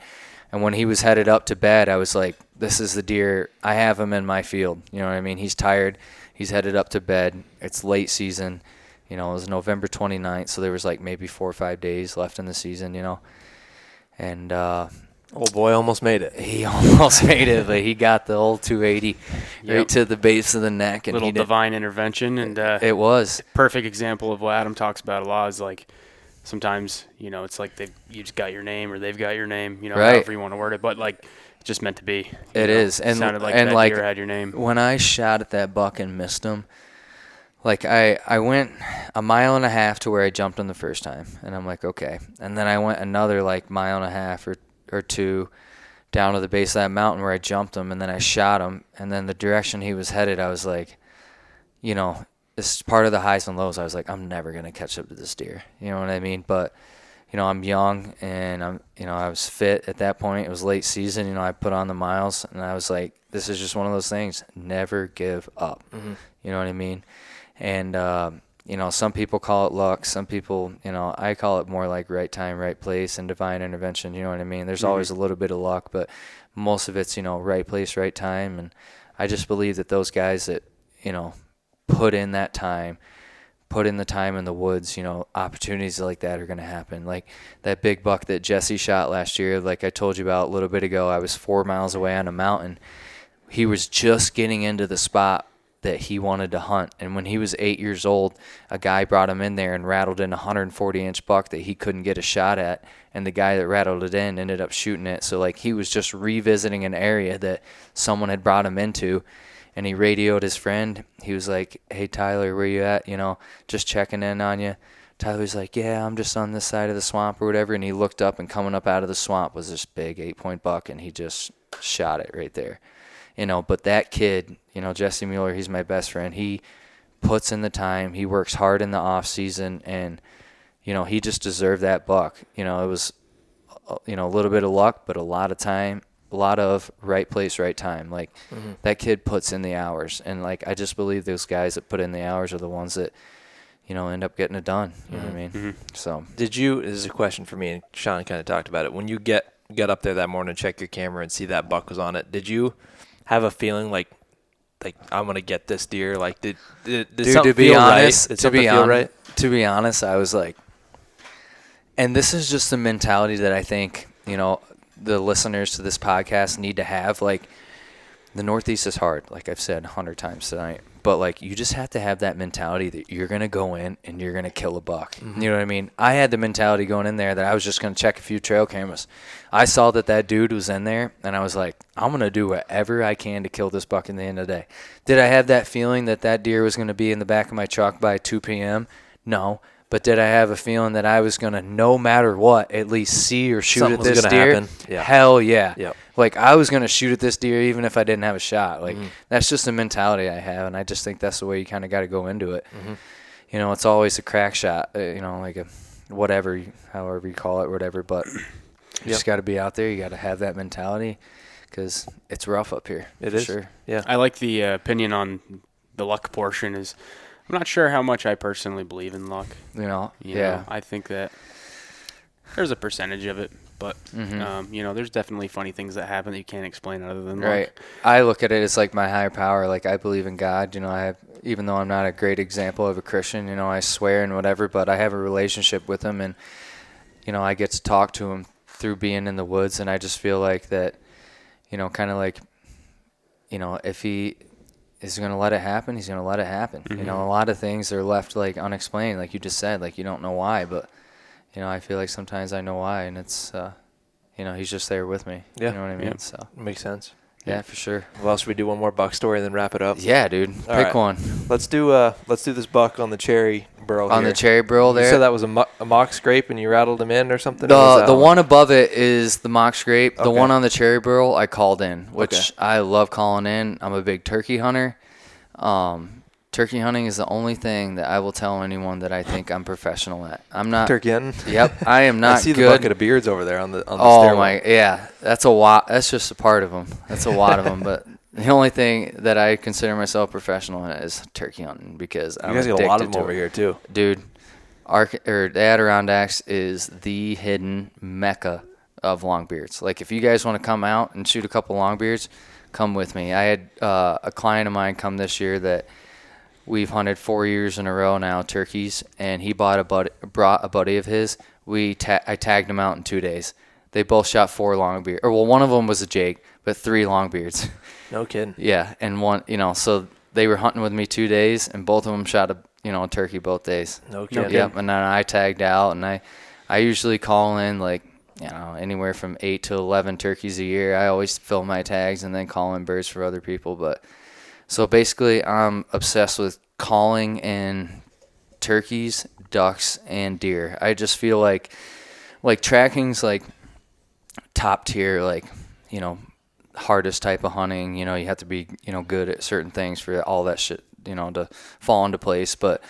And when he was headed up to bed, I was like, this is the deer. I have him in my field. You know what I mean? He's tired. He's headed up to bed. It's late season. It was November 29th, so there was like maybe 4 or 5 days left in the season, And old boy almost made it. He almost made it, but he got the old 280 right to the base of the neck. And little divine intervention. And it was. Perfect example of what Adam talks about a lot is like sometimes, it's like you just got your name or they've got your name, right. However you want to word it. But like it's just meant to be. It is. And sounded like and that like deer had your name. When I shot at that buck and missed him, like I went 1.5 miles to where I jumped him the first time, and I'm like, okay. And then I went another like 1.5 miles or 2 down to the base of that mountain where I jumped him, and then I shot him. And then the direction he was headed, I was like, this is part of the highs and lows. I was like, I'm never gonna catch up to this deer. You know what I mean? But I'm young, and I was fit at that point. It was late season. I put on the miles, and I was like, this is just one of those things. Never give up. Mm-hmm. You know what I mean? And some people call it luck. Some people, I call it more like right time, right place, and divine intervention. You know what I mean? There's always a little bit of luck, but most of it's, right place, right time. And I just believe that those guys that, put in that time, put in the time in the woods, opportunities like that are going to happen. Like that big buck that Jesse shot last year, like I told you about a little bit ago, I was 4 miles away on a mountain. He was just getting into the spot that he wanted to hunt. And when he was 8 years old, a guy brought him in there and rattled in a 140-inch buck that he couldn't get a shot at. And the guy that rattled it in ended up shooting it. So, like, he was just revisiting an area that someone had brought him into. And he radioed his friend. He was like, hey, Tyler, where you at? Just checking in on you. Tyler was like, yeah, I'm just on this side of the swamp or whatever. And he looked up, and coming up out of the swamp was this big 8-point buck, and he just shot it right there. But that kid, Jesse Mueller, he's my best friend. He puts in the time. He works hard in the off season, and, he just deserved that buck. It was, a little bit of luck, but a lot of time, a lot of right place, right time. Like that kid puts in the hours, and like, I just believe those guys that put in the hours are the ones that, end up getting it done. You know what I mean? Mm-hmm. So this is a question for me, and Sean kind of talked about it. When you got up there that morning, check your camera and see that buck was on it, did you have a feeling like I'm gonna get this deer? Like did something feel right? Did something feel right? To be honest, I was like, and this is just the mentality that I think the listeners to this podcast need to have. Like, the Northeast is hard, like I've said 100 times tonight. But, like, you just have to have that mentality that you're going to go in and you're going to kill a buck. Mm-hmm. You know what I mean? I had the mentality going in there that I was just going to check a few trail cameras. I saw that dude was in there, and I was like, I'm going to do whatever I can to kill this buck in the end of the day. Did I have that feeling that deer was going to be in the back of my truck by 2 p.m.? No. But did I have a feeling that I was going to, no matter what, at least see or shoot at this deer? Yeah. Hell yeah. Yep. Like, I was going to shoot at this deer even if I didn't have a shot. Like, that's just the mentality I have, and I just think that's the way you kind of got to go into it. Mm-hmm. You know, it's always a crack shot, you know, like a whatever, however you call it, whatever. But you just got to be out there. You got to have that mentality because it's rough up here. It is. Sure. Yeah. I like the opinion on the luck portion is I'm not sure how much I personally believe in luck. You know, I think that there's a percentage of it. But, you know, there's definitely funny things that happen that you can't explain other than right. luck. I look at it as like my higher power. Like, I believe in God. You know, even though I'm not a great example of a Christian, you know, I swear and whatever, but I have a relationship with him, and, you know, I get to talk to him through being in the woods, and I just feel like that, you know, kind of like, you know, if he is going to let it happen, he's going to let it happen. Mm-hmm. You know, a lot of things are left, like, unexplained, like you just said, like, you don't know why, but, you know, I feel like sometimes I know why, and it's, you know, he's just there with me. Yeah. You know what I mean? Yeah. So Makes sense. Yeah, for sure. Well, should we do one more buck story and then wrap it up? Yeah, dude. Pick one. Let's do this buck on the cherry burl. On the cherry burl there. You said that was a mock scrape and you rattled him in or something? The one above it is the mock scrape. The Okay. one on the cherry burl I called in, which I love calling in. I'm a big turkey hunter. Turkey hunting is the only thing that I will tell anyone that I think I'm professional at. I'm not turkey hunting. Yep, I am not. I see good. the bucket of beards over there on the. Oh stairway. my, yeah, that's a lot. That's just a part of them. That's a lot of them. But the only thing that I consider myself professional in is turkey hunting because I'm addicted to it. You guys get a lot of them over here too, dude. The Adirondacks is the hidden mecca of longbeards. Like, if you guys want to come out and shoot a couple longbeards, come with me. I had a client of mine come this year that we've hunted 4 years in a row now, turkeys, and he brought a buddy of his. I tagged him out in 2 days. They both shot 4 longbeards. Or, well, one of them was a Jake, but 3 longbeards. No kidding. Yeah, and one, you know, so they were hunting with me 2 days, and both of them shot a turkey both days. No kidding. Yep, and then I tagged out, and I usually call in, like, you know, anywhere from 8 to 11 turkeys a year. I always fill my tags and then call in birds for other people, but... So basically, I'm obsessed with calling in turkeys, ducks, and deer. I just feel like tracking's like top tier, like, you know, hardest type of hunting. You know, you have to be, you know, good at certain things for all that shit, you know, to fall into place. But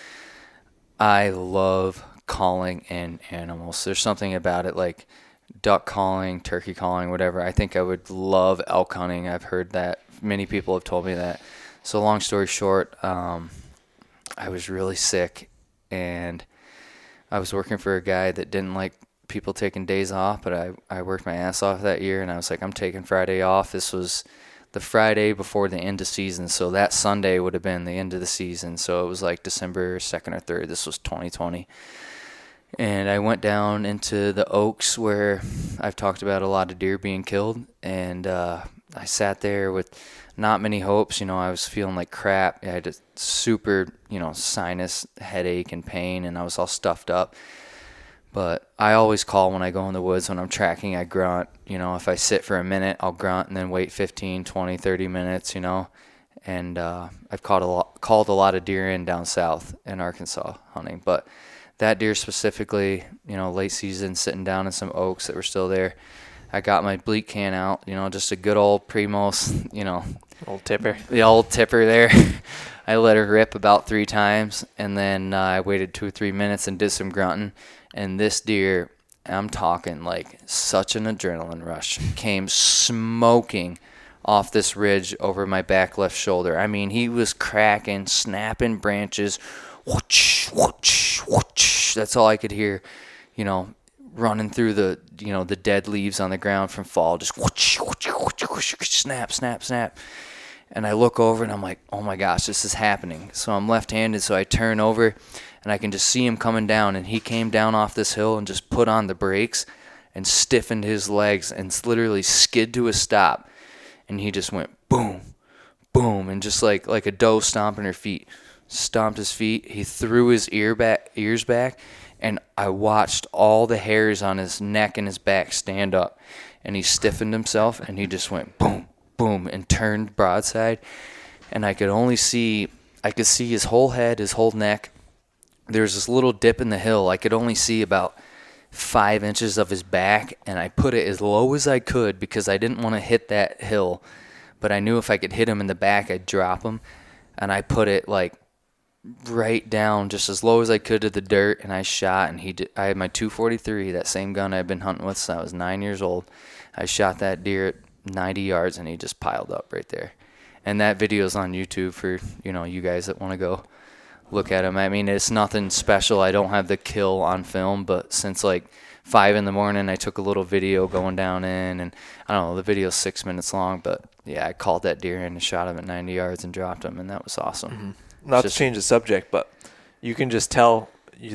I love calling in animals. There's something about it, like duck calling, turkey calling, whatever. I think I would love elk hunting. I've heard that. Many people have told me that. So long story short, I was really sick, and I was working for a guy that didn't like people taking days off, but I worked my ass off that year, and I was like, I'm taking Friday off. This was the Friday before the end of season, so that Sunday would have been the end of the season. So it was like December 2nd or 3rd. This was 2020. And I went down into the Oaks where I've talked about a lot of deer being killed, and I sat there with not many hopes. You know, I was feeling like crap. I had a super, you know, sinus headache and pain, and I was all stuffed up. But I always call when I go in the woods. When I'm tracking, I grunt. You know, if I sit for a minute, I'll grunt and then wait 15, 20, 30 minutes, you know. And I've called a lot of deer in down south in Arkansas hunting. But that deer specifically, you know, late season, sitting down in some oaks that were still there, I got my bleak can out, you know, just a good old Primos, you know. Old tipper. The old tipper there. I let her rip about 3 times, and then I waited 2 or 3 minutes and did some grunting. And this deer, I'm talking like such an adrenaline rush, came smoking off this ridge over my back left shoulder. I mean, he was cracking, snapping branches. Whoosh, whoosh, whoosh. That's all I could hear, you know, running through the, you know, the dead leaves on the ground from fall, just whoosh, whoosh, whoosh, whoosh, snap, snap, snap. And I look over and I'm like, oh my gosh, this is happening. So I'm left-handed, so I turn over and I can just see him coming down, and he came down off this hill and just put on the brakes and stiffened his legs and literally skid to a stop. And he just went boom, boom, and just like a doe stomping her feet. Stomped his feet. He threw his ears back, and I watched all the hairs on his neck and his back stand up. And he stiffened himself, and he just went boom, boom, and turned broadside. And I could see his whole head, his whole neck. There was this little dip in the hill. I could only see about 5 inches of his back, and I put it as low as I could because I didn't want to hit that hill. But I knew if I could hit him in the back, I'd drop him. And I put it like right down just as low as I could to the dirt, and I shot, and I had my .243, that same gun I'd been hunting with since I was 9 years old. I shot that deer at 90 yards, and he just piled up right there. And that video's on YouTube for, you guys that want to go look at him. I mean, it's nothing special. I don't have the kill on film, but since like 5 in the morning, I took a little video going down in, and I don't know, the video's 6 minutes long, but yeah, I called that deer in and shot him at 90 yards and dropped him, and that was awesome. Mm-hmm. Not to change the subject, but you can just tell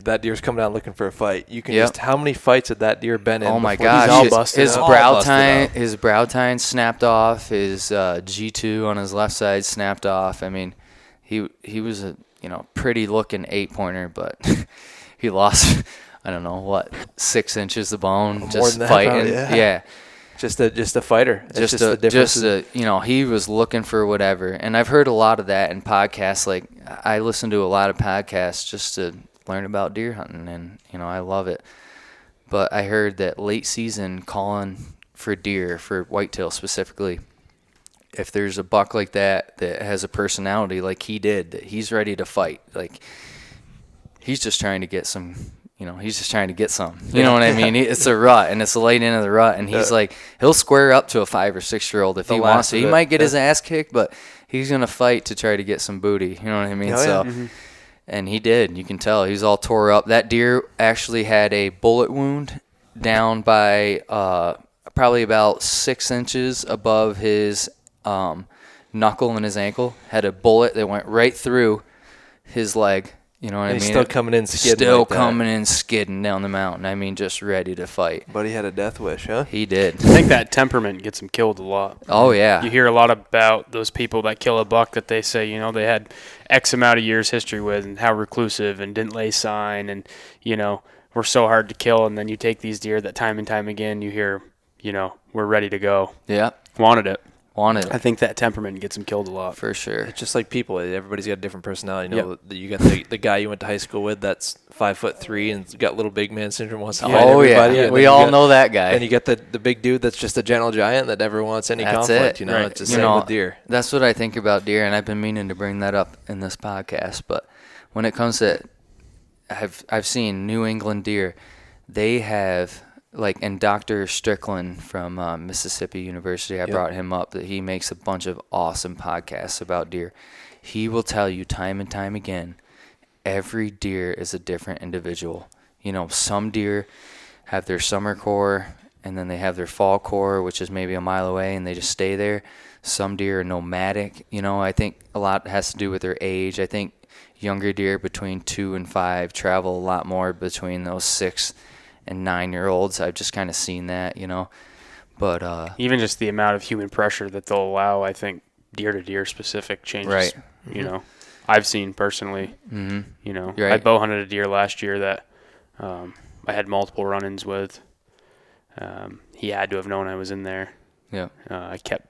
that deer's coming down looking for a fight. You can just, how many fights had that deer been in? Oh my gosh, his brow tine snapped off, his G2 on his left side snapped off. I mean, he was a pretty looking 8-pointer, but he lost I don't know 6 inches of bone just fighting. Yeah. Just a fighter. It's the difference. He was looking for whatever. And I've heard a lot of that in podcasts. Like, I listen to a lot of podcasts just to learn about deer hunting, and, I love it. But I heard that late season calling for deer, for whitetail specifically, if there's a buck like that has a personality like he did, that he's ready to fight. Like, he's just trying to get some... he's just trying to get some. You know what I mean? It's a rut, and it's the late end of the rut, and he's like, he'll square up to a 5 or 6 year old if he wants to. He might get his ass kicked, but he's gonna fight to try to get some booty. You know what I mean? And he did. You can tell he's all tore up. That deer actually had a bullet wound down by probably about 6 inches above his knuckle and his ankle. Had a bullet that went right through his leg. You know what I mean? He's still coming in skidding. Still coming in skidding down the mountain. I mean, just ready to fight. But he had a death wish, huh? He did. I think that temperament gets him killed a lot. Oh, yeah. You hear a lot about those people that kill a buck that they say, they had X amount of years history with, and how reclusive and didn't lay sign, and, were so hard to kill. And then you take these deer that time and time again, you hear, we're ready to go. Yeah. Wanted it. I think that temperament gets him killed a lot. For sure. It's just like people. Everybody's got a different personality. You got the guy you went to high school with that's 5'3" and got little big man syndrome, wants to fight everybody. Yeah. We all know that guy. And you got the big dude that's just a gentle giant that never wants any conflict. Right. It's the same with deer. That's what I think about deer, and I've been meaning to bring that up in this podcast. But when it comes to, I've seen New England deer, they have. And Dr. Strickland from Mississippi University, I brought him up, that he makes a bunch of awesome podcasts about deer. He will tell you time and time again, every deer is a different individual. Some deer have their summer core, and then they have their fall core, which is maybe a mile away, and they just stay there. Some deer are nomadic. I think a lot has to do with their age. I think younger deer between 2 and 5 travel a lot more between those 6 and 9-year-olds. I've just kind of seen that, but even just the amount of human pressure that they'll allow, I think deer to deer specific changes. Right. I've seen personally. Mm-hmm. I bow hunted a deer last year that I had multiple run-ins with. He had to have known I was in there. Yeah. I kept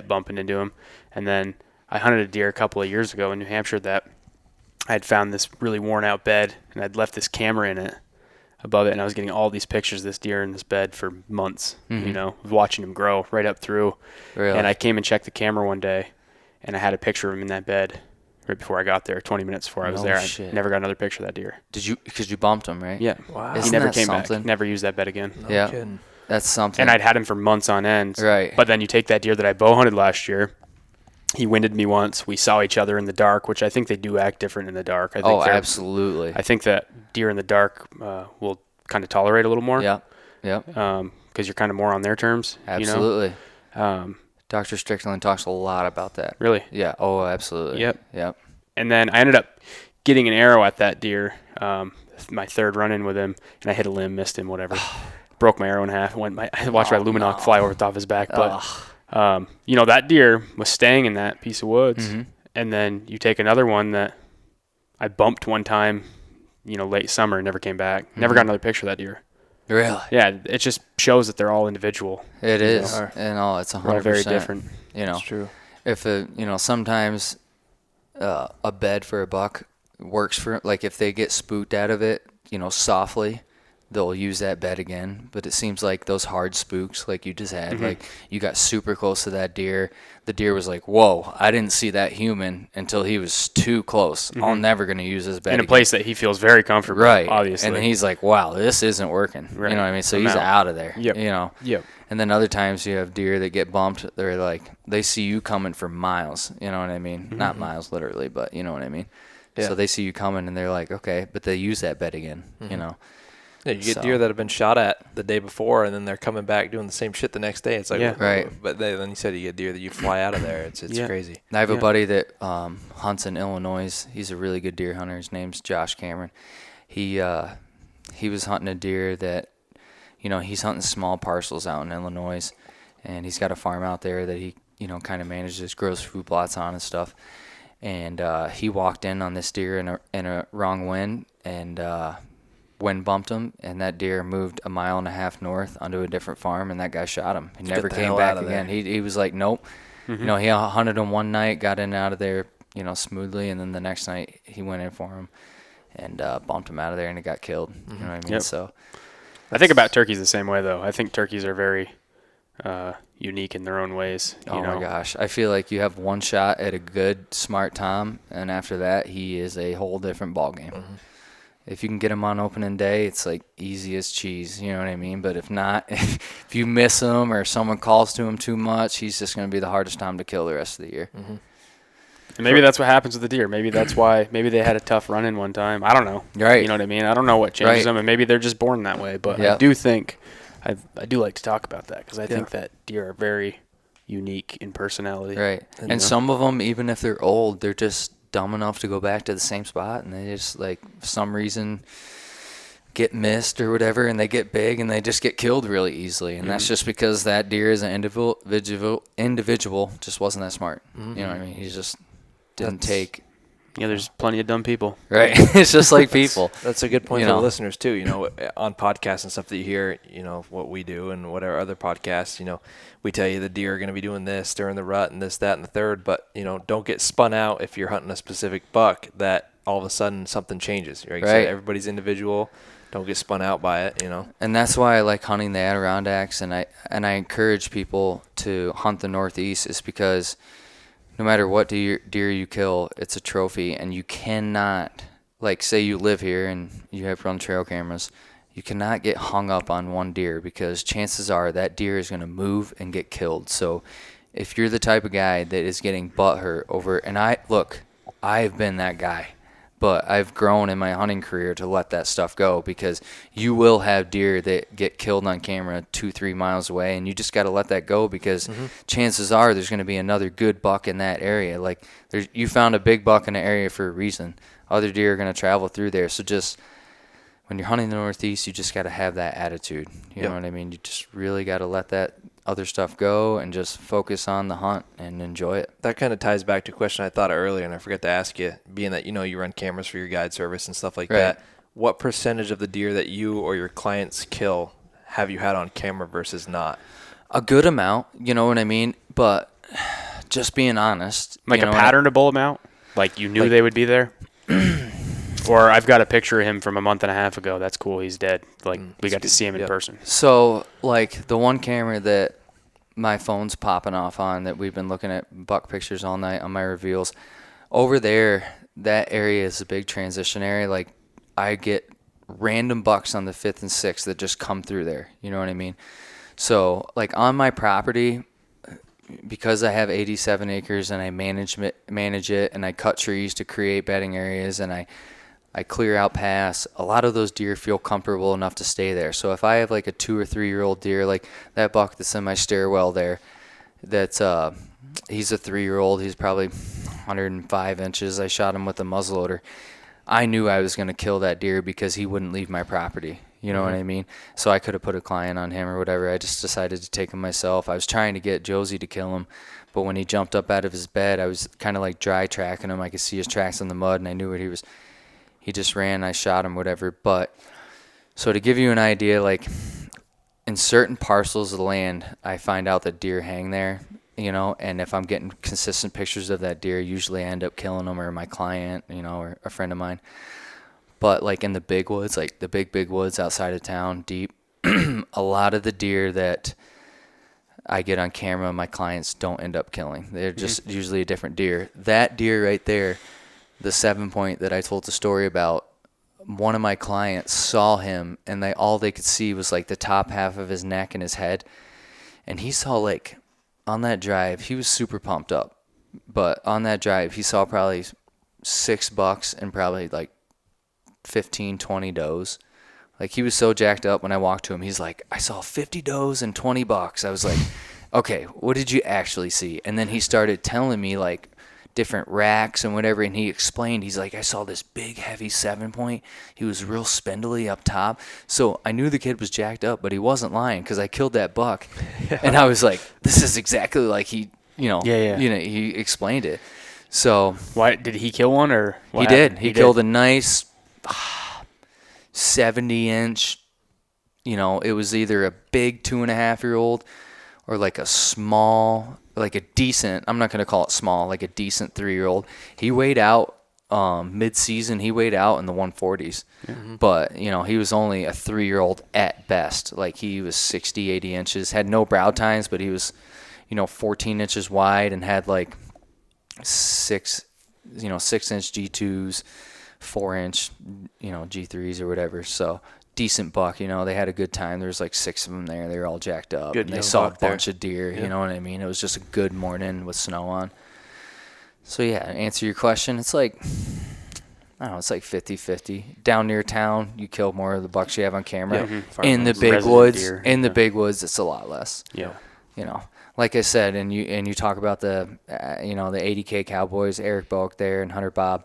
bumping into him, and then I hunted a deer a couple of years ago in New Hampshire that I had found this really worn out bed, and I'd left this camera in it above it, and I was getting all these pictures of this deer in this bed for months, watching him grow right up through. Really? And I came and checked the camera one day, and I had a picture of him in that bed right before I got there, 20 minutes before I was there. Shit. I never got another picture of that deer. Because you bumped him, right? Yeah. Wow. He never came back. Never used that bed again. No kidding. That's something. And I'd had him for months on end. Right. But then you take that deer that I bow hunted last year, he winded me once. We saw each other in the dark, which I think they do act different in the dark. I think absolutely. I think that deer in the dark will kind of tolerate a little more. Yeah. Because you're kind of more on their terms. Absolutely. Dr. Strickland talks a lot about that. Really? Yeah. Oh, absolutely. Yep. And then I ended up getting an arrow at that deer, my third run-in with him, and I hit a limb, missed him, whatever. broke my arrow in half. I watched my Luminoc fly over the top of his back. But, that deer was staying in that piece of woods. Mm-hmm. And then you take another one that I bumped one time, late summer, never came back. Mm-hmm. Never got another picture of that deer. Really? Yeah, it just shows that they're all individual. It is. And it's 100%. All very different. It's true. If sometimes a bed for a buck works for, like if they get spooked out of it, softly, they'll use that bed again. But it seems like those hard spooks like you just had, mm-hmm. like you got super close to that deer. The deer was like, whoa, I didn't see that human until he was too close. Mm-hmm. I'm never going to use this bed in a place that he feels very comfortable, right? Obviously. And then he's like, wow, this isn't working. Right. You know what I mean? So he's out of there, Yep. Yep. And then other times you have deer that get bumped. They're like, they see you coming for miles. You know what I mean? Mm-hmm. Not miles literally, but you know what I mean? Yeah. So they see you coming and they're like, okay, but they use that bed again, mm-hmm. Yeah, you get deer that have been shot at the day before, and then they're coming back doing the same shit the next day. It's like, right. But then you said you get deer that you fly out of there. It's crazy. I have a buddy that hunts in Illinois. He's a really good deer hunter. His name's Josh Cameron. He was hunting a deer that, he's hunting small parcels out in Illinois, and he's got a farm out there that he, kind of manages, grows food plots on and stuff. And he walked in on this deer in a wrong wind, and wind bumped him, and that deer moved 1.5 miles north onto a different farm, and that guy shot him. He never came back again. He was like, nope. Mm-hmm. He hunted him one night, got in and out of there, smoothly, and then the next night he went in for him and bumped him out of there, and he got killed. Mm-hmm. You know what I mean? Yep. So I think about turkeys the same way, though. I think turkeys are very unique in their own ways. My gosh. I feel like you have one shot at a good, smart Tom, and after that, he is a whole different ballgame. Mm-hmm. If you can get him on opening day, it's like easy as cheese, you know what I mean? But if not, if you miss him or someone calls to him too much, he's just going to be the hardest Tom to kill the rest of the year. Mm-hmm. And maybe that's what happens with the deer. Maybe that's why. Maybe they had a tough run-in one time. I don't know. Right. You know what I mean? I don't know what changes them, and maybe they're just born that way. But I do think I do like to talk about that because I think that deer are very unique in personality. Right. And some of them, even if they're old, they're just dumb enough to go back to the same spot, and they just, like, for some reason get missed or whatever, and they get big and they just get killed really easily. And that's just because that deer as an individual just wasn't that smart. Mm-hmm. You know what I mean? He just didn't take. Yeah, there's plenty of dumb people. Right. It's just like people. That's a good point for the listeners, too. On podcasts and stuff that you hear, what we do and whatever other podcasts, we tell you the deer are going to be doing this during the rut and this, that, and the third. But, don't get spun out if you're hunting a specific buck that all of a sudden something changes. Right. So everybody's individual. Don't get spun out by it, And that's why I like hunting the Adirondacks, and I encourage people to hunt the Northeast, is because no matter what deer you kill, it's a trophy, and you cannot, like, say you live here and you have run trail cameras, you cannot get hung up on one deer because chances are that deer is going to move and get killed. So if you're the type of guy that is getting butthurt over, and I've been that guy, but I've grown in my hunting career to let that stuff go, because you will have deer that get killed on camera 2-3 miles away, and you just got to let that go, because chances are there's going to be another good buck in that area. Like, you found a big buck in an area for a reason. Other deer are going to travel through there. So just when you're hunting the Northeast, you just got to have that attitude. You know what I mean? You just really got to let that other stuff go and just focus on the hunt and enjoy it. That kind of ties back to a question I thought of earlier, and I forgot to ask you, being that you run cameras for your guide service and stuff like that. What percentage of the deer that you or your clients kill have you had on camera versus not? A good amount, you know what I mean? But just being honest. Like a patternable amount? Like you knew they would be there? Or I've got a picture of him from a month and a half ago. That's cool. He's dead. Like, we got to see him in person. So, like, the one camera that my phone's popping off on that we've been looking at buck pictures all night on my reveals, over there, that area is a big transition area. Like, I get random bucks on the 5th and 6th that just come through there. You know what I mean? So, like, on my property, because I have 87 acres and I manage it, and I cut trees to create bedding areas, and I clear out paths, a lot of those deer feel comfortable enough to stay there. So if I have like a 2 or 3 year old deer, like that buck that's in my stairwell there, that's he's a 3-year-old, he's probably 105 inches. I shot him with a muzzleloader. I knew I was going to kill that deer because he wouldn't leave my property. You know what I mean? So I could have put a client on him or whatever. I just decided to take him myself. I was trying to get Josie to kill him, but when he jumped up out of his bed, I was kind of like dry tracking him. I could see his tracks in the mud, and I knew what he was. He just ran. I shot him, whatever. But so to give you an idea, like in certain parcels of land, I find out that deer hang there, you know, and if I'm getting consistent pictures of that deer, usually I end up killing them, or my client, you know, or a friend of mine. But like in the big woods, like the big woods outside of town, deep, a lot of the deer that I get on camera, my clients don't end up killing. They're just usually a different deer. That deer right there, the 7-point that I told the story about, one of my clients saw him, and all they could see was like the top half of his neck and his head. And he saw, like, on that drive, he was super pumped up. But on that drive, he saw probably 6 bucks and probably like 15, 20 does. Like, he was so jacked up when I walked to him. He's like, I saw 50 does and 20 bucks. I was like, okay, what did you actually see? And then he started telling me, like, different racks and whatever, and he explained, he's like, I saw this big, heavy 7-point. He was real spindly up top. So I knew the kid was jacked up, but he wasn't lying because I killed that buck. And I was like, this is exactly like he, you know, he explained it. So why did he kill one, or he did? He killed a nice 70-inch. You know, it was either a big 2.5-year-old or like a small, like a decent, I'm not going to call it small, like a decent 3-year-old. He weighed out mid-season. He weighed out in the 140s. But, you know, he was only a 3-year-old at best. Like, he was 60, 80 inches, had no brow tines, but he was, you know, 14 inches wide and had like 6-inch G2s, 4-inch, you know, G3s or whatever. So decent buck, you know, they had a good time. There was like 6 of them there. They were all jacked up. Good, and they saw a bunch of deer, you know what I mean? It was just a good morning with snow on. So yeah, to answer your question, it's like, I don't know, it's like 50-50. Down near town, you kill more of the bucks you have on camera. In the big woods, the big woods, it's a lot less. Yeah. You know, like I said, and you talk about the, you know, the 80K Cowboys, Eric Boak there and Hunter Bob.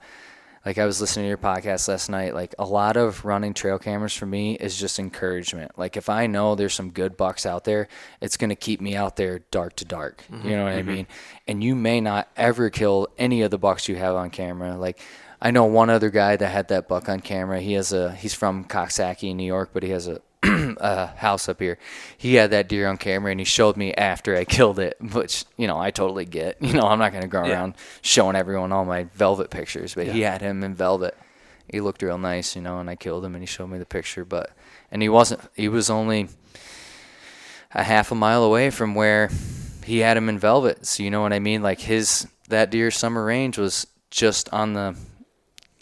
Like, I was listening to your podcast last night. Like, a lot of running trail cameras for me is just encouragement. Like, if I know there's some good bucks out there, it's going to keep me out there dark to dark. You know what I mean? And you may not ever kill any of the bucks you have on camera. Like, I know one other guy that had that buck on camera. He's from Coxsackie, New York, but he has a house up here. He had that deer on camera, and he showed me after I killed it, which, you know, I totally get. You know, I'm not going to go around showing everyone all my velvet pictures, but he had him in velvet. He looked real nice, you know, and I killed him, and he showed me the picture. And he was only a half a mile away from where he had him in velvet. So, you know what I mean? Like, that deer's summer range was just on the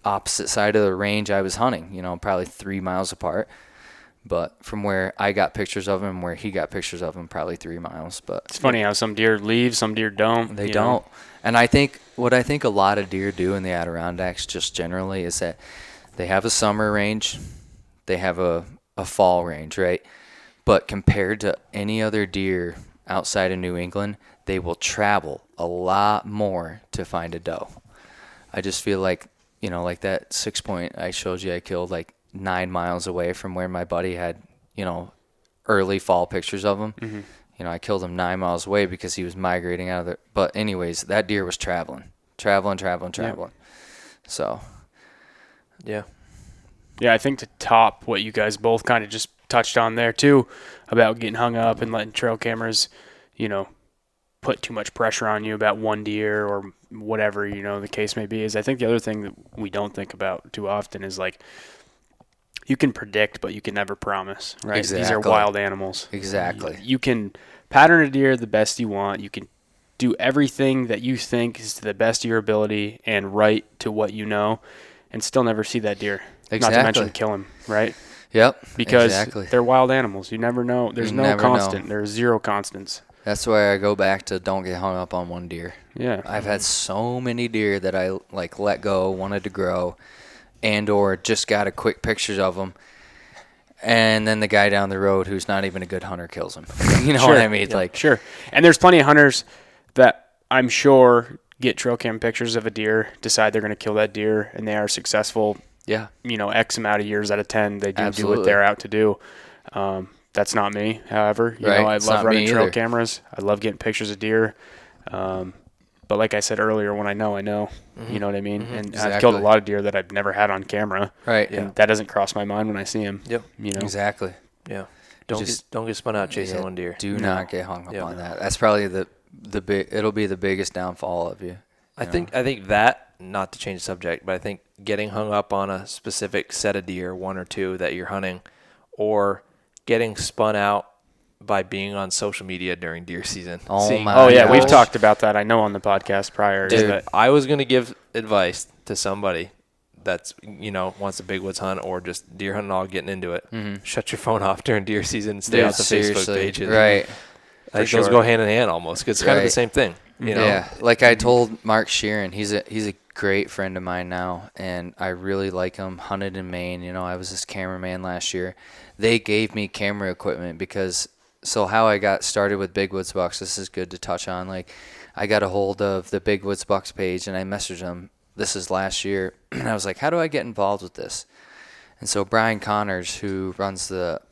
opposite side of the range I was hunting, you know, probably 3 miles apart. But from where I got pictures of him, where he got pictures of him, probably 3 miles. But it's funny how some deer leave, some deer don't. They don't. And I think a lot of deer do in the Adirondacks just generally is that they have a summer range, they have a fall range, right? But compared to any other deer outside of New England, they will travel a lot more to find a doe. I just feel like, you know, like that 6-point I showed you I killed, like 9 miles away from where my buddy had, you know, early fall pictures of him. You know, I killed him 9 miles away because he was migrating out of there. But anyways, that deer was traveling. So, yeah, I think to top what you guys both kind of just touched on there too, about getting hung up and letting trail cameras, you know, put too much pressure on you about one deer or whatever, you know, the case may be, is I think the other thing that we don't think about too often is, like, you can predict, but you can never promise, right? Exactly. These are wild animals. Exactly. You can pattern a deer the best you want. You can do everything that you think is to the best of your ability and right to what you know, and still never see that deer. Exactly. Not to mention kill him, right? Yep. Because they're wild animals. You never know. There's no constant. There's zero constants. That's why I go back to don't get hung up on one deer. Yeah. I've had so many deer that I, like, let go, wanted to grow, and or just got a quick pictures of them, and then the guy down the road who's not even a good hunter kills him. You know what I mean? Yeah, like, sure. And there's plenty of hunters that I'm sure get trail cam pictures of a deer, decide they're going to kill that deer, and they are successful Yeah. X amount of years out of 10, they do Absolutely. what they're out to do. That's not me, however. I It's love not running me trail either. cameras. I love getting pictures of deer. But like I said earlier, when I know, I know. You know what I mean? And I've killed a Exactly. lot of deer that I've never had on camera. Right. And that doesn't cross my mind when I see them. Yep. Exactly. Yeah. Don't get spun out chasing one deer. Do not get hung up Yeah. on that. That's probably the big. It'll be the biggest downfall of you. I think that, not to change the subject, but I think getting hung up on a specific set of deer, one or two that you're hunting, or getting spun out by being on social media during deer season. Oh my Oh, yeah. We've gosh. talked about that, I know, on the podcast prior. is Dude, that I was going to give advice to somebody that's, wants a big woods hunt or just deer hunting all getting into it. Shut your phone off during deer season and stay Dude, off the Facebook seriously. pages. Right. I think those go hand in hand almost, 'cause it's kind of the Right. same thing. Yeah, like I told Mark Sheeran, he's a great friend of mine now, and I really like him. Hunted in Maine, I was his cameraman last year. They gave me camera equipment because, so how I got started with Big Woods Bucks, this is good to touch on. Like, I got a hold of the Big Woods Bucks page, and I messaged them. This is last year, and I was like, how do I get involved with this? And so Brian Connors, who runs does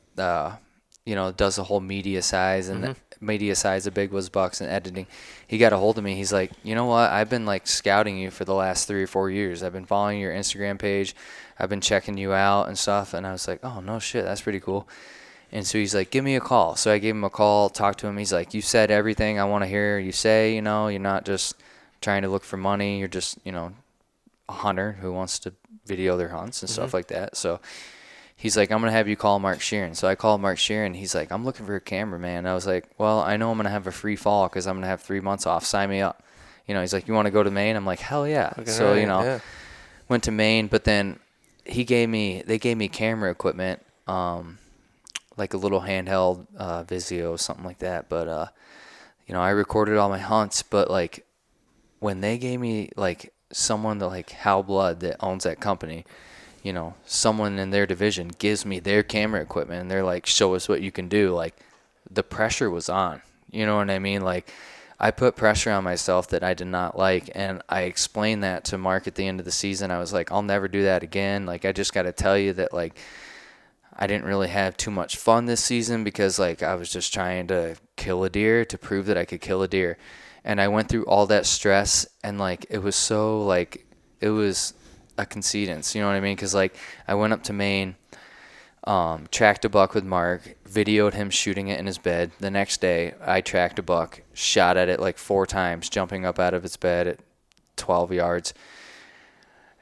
the whole media size and the media size of Big Woods Bucks and editing, he got a hold of me. He's like, you know what? I've been like scouting you for the last 3 or 4 years. I've been following your Instagram page. I've been checking you out and stuff. And I was like, oh, no shit. That's pretty cool. And so he's like, give me a call. So I gave him a call, talked to him. He's like, you said everything I want to hear you say. You're not just trying to look for money. You're just, a hunter who wants to video their hunts and stuff like that. So he's like, I'm going to have you call Mark Sheeran. So I called Mark Sheeran. He's like, I'm looking for a cameraman. I was like, well, I know I'm going to have a free fall because I'm going to have 3 months off. Sign me up. He's like, you want to go to Maine? I'm like, hell yeah. Okay, So, yeah. went to Maine, but then they gave me camera equipment, like a little handheld Vizio, something like that. But, I recorded all my hunts, but like when they gave me like someone like Hal Blood that owns that company, someone in their division gives me their camera equipment and they're like, show us what you can do. Like, the pressure was on, you know what I mean? Like, I put pressure on myself that I did not like. And I explained that to Mark at the end of the season. I was like, I'll never do that again. Like, I just got to tell you that, like, I didn't really have too much fun this season because, like, I was just trying to kill a deer to prove that I could kill a deer. And I went through all that stress and, like, it was so, like, it was a concedence, you know what I mean? Because, like, I went up to Maine, tracked a buck with Mark, videoed him shooting it in his bed. The next day, I tracked a buck, shot at it like 4 times, jumping up out of its bed at 12 yards.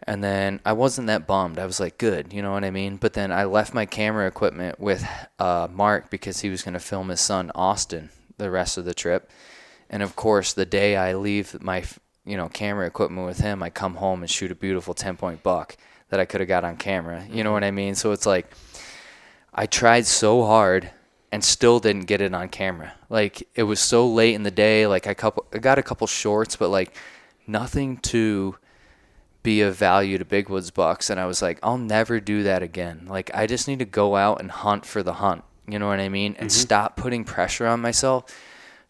And then I wasn't that bummed. I was like, good, you know what I mean? But then I left my camera equipment with Mark because he was going to film his son, Austin, the rest of the trip. And, of course, the day I leave my camera equipment with him, I come home and shoot a beautiful 10-point buck that I could have got on camera. You know what I mean? So it's like I tried so hard and still didn't get it on camera. Like, it was so late in the day. Like, I got a couple shorts, but, like, nothing to be of value to Big Woods Bucks. And I was like, I'll never do that again. Like, I just need to go out and hunt for the hunt. You know what I mean? And stop putting pressure on myself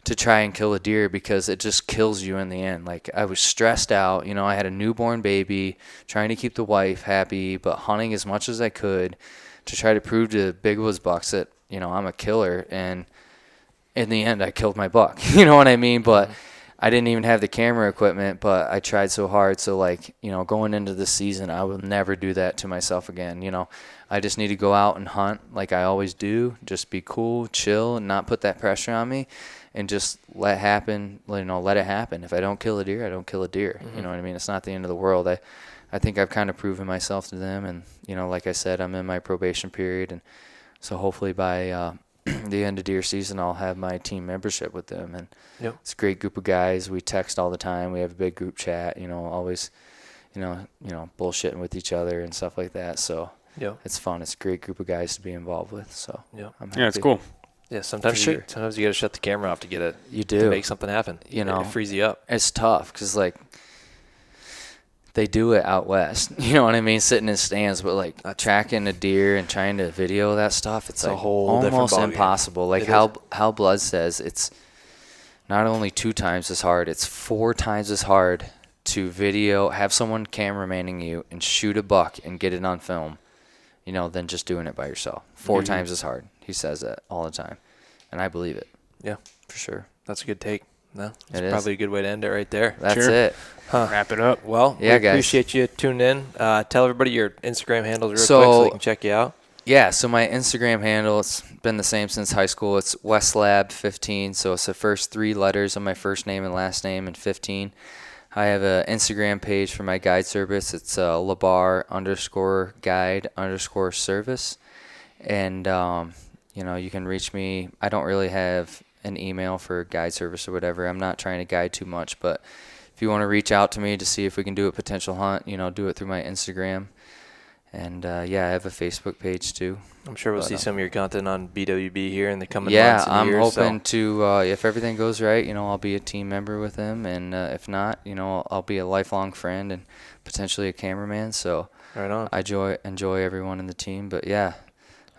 to try and kill a deer because it just kills you in the end. Like, I was stressed out. I had a newborn baby, trying to keep the wife happy, but hunting as much as I could to try to prove to Big Woods Bucks that, I'm a killer. And in the end, I killed my buck. You know what I mean? But I didn't even have the camera equipment, but I tried so hard. So, like, going into this season, I will never do that to myself again. I just need to go out and hunt like I always do. Just be cool, chill, and not put that pressure on me. And just let it happen. If I don't kill a deer, I don't kill a deer. You know what I mean? It's not the end of the world. I think I've kind of proven myself to them. And, like I said, I'm in my probation period. And so hopefully by the end of deer season, I'll have my team membership with them. And it's a great group of guys. We text all the time. We have a big group chat, always, bullshitting with each other and stuff like that. So it's fun. It's a great group of guys to be involved with. So I'm happy. Yeah, it's cool. Yeah, sometimes you got to shut the camera off to get it. You do. To make something happen. It frees you up. It's tough because, like, they do it out west. You know what I mean? Sitting in stands, but, like, tracking a deer and trying to video that stuff, it's like a whole different almost ballgame. impossible. Like how Blood says, it's not only 2 times as hard, it's 4 times as hard to have someone cameramanning you and shoot a buck and get it on film, than just doing it by yourself. 4 times as hard. He says that all the time. And I believe it. Yeah. For sure. That's a good take. No, It it's probably a good way to end it right there. That's Sure. it. Wrap it up. Well, Yeah, we guys. appreciate you tuning in. Tell everybody your Instagram handles real So- quick so they can check you out. Yeah, so my Instagram handle, it's been the same since high school. It's Wes Lab 15, so it's the first 3 letters of my first name and last name and 15. I have an Instagram page for my guide service. It's Labar_guide_service. And, you can reach me. I don't really have an email for guide service or whatever. I'm not trying to guide too much, but if you want to reach out to me to see if we can do a potential hunt, do it through my Instagram. And, I have a Facebook page too. I'm sure we'll see some of your content on BWB here in the coming Yeah, months and I'm years. hoping to, if everything goes right, I'll be a team member with him. And if not, I'll be a lifelong friend and potentially a cameraman. So Right on. I enjoy everyone in the team. But, yeah,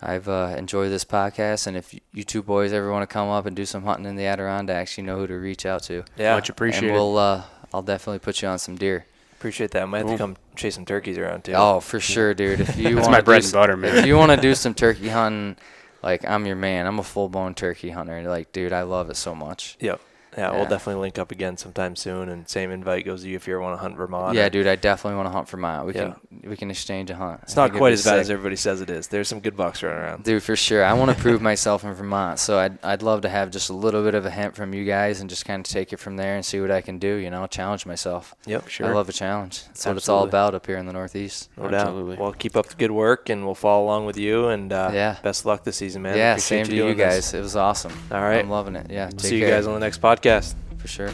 I've enjoyed this podcast. And if you 2 boys ever want to come up and do some hunting in the Adirondacks, you know who to reach out to. Yeah. Much appreciated. And I'll definitely put you on some deer. Appreciate that. I might have to come chase some turkeys around too. Oh, for sure, dude. If you That's wanna my bread do and butter, man. If you want to do some turkey hunting, I'm your man. I'm a full-blown turkey hunter. Dude, I love it so much. Yep. Yeah, we'll Yeah. definitely link up again sometime soon. And same invite goes to you if you ever want to hunt Vermont. Yeah, dude, I definitely want to hunt Vermont. We Yeah. can exchange a hunt. It's I not think it'd quite be as bad as sick. everybody says it is. There's some good bucks running around. Dude, for sure. I want to prove myself in Vermont, so I'd love to have just a little bit of a hint from you guys and just kind of take it from there and see what I can do. Challenge myself. Yep, Sure. I love a challenge. That's what it's all Absolutely. about up here in the Northeast. No Absolutely. doubt. Well, keep up the good work, and we'll follow along with you. And Yeah. best of luck this season, man. Yeah, Appreciate same to you doing this. guys. It was awesome. All right. I'm loving it. Yeah, take See you care. guys on the next podcast. For sure.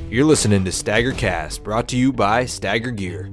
You're listening to STAGR Cast, brought to you by STAGR Gear.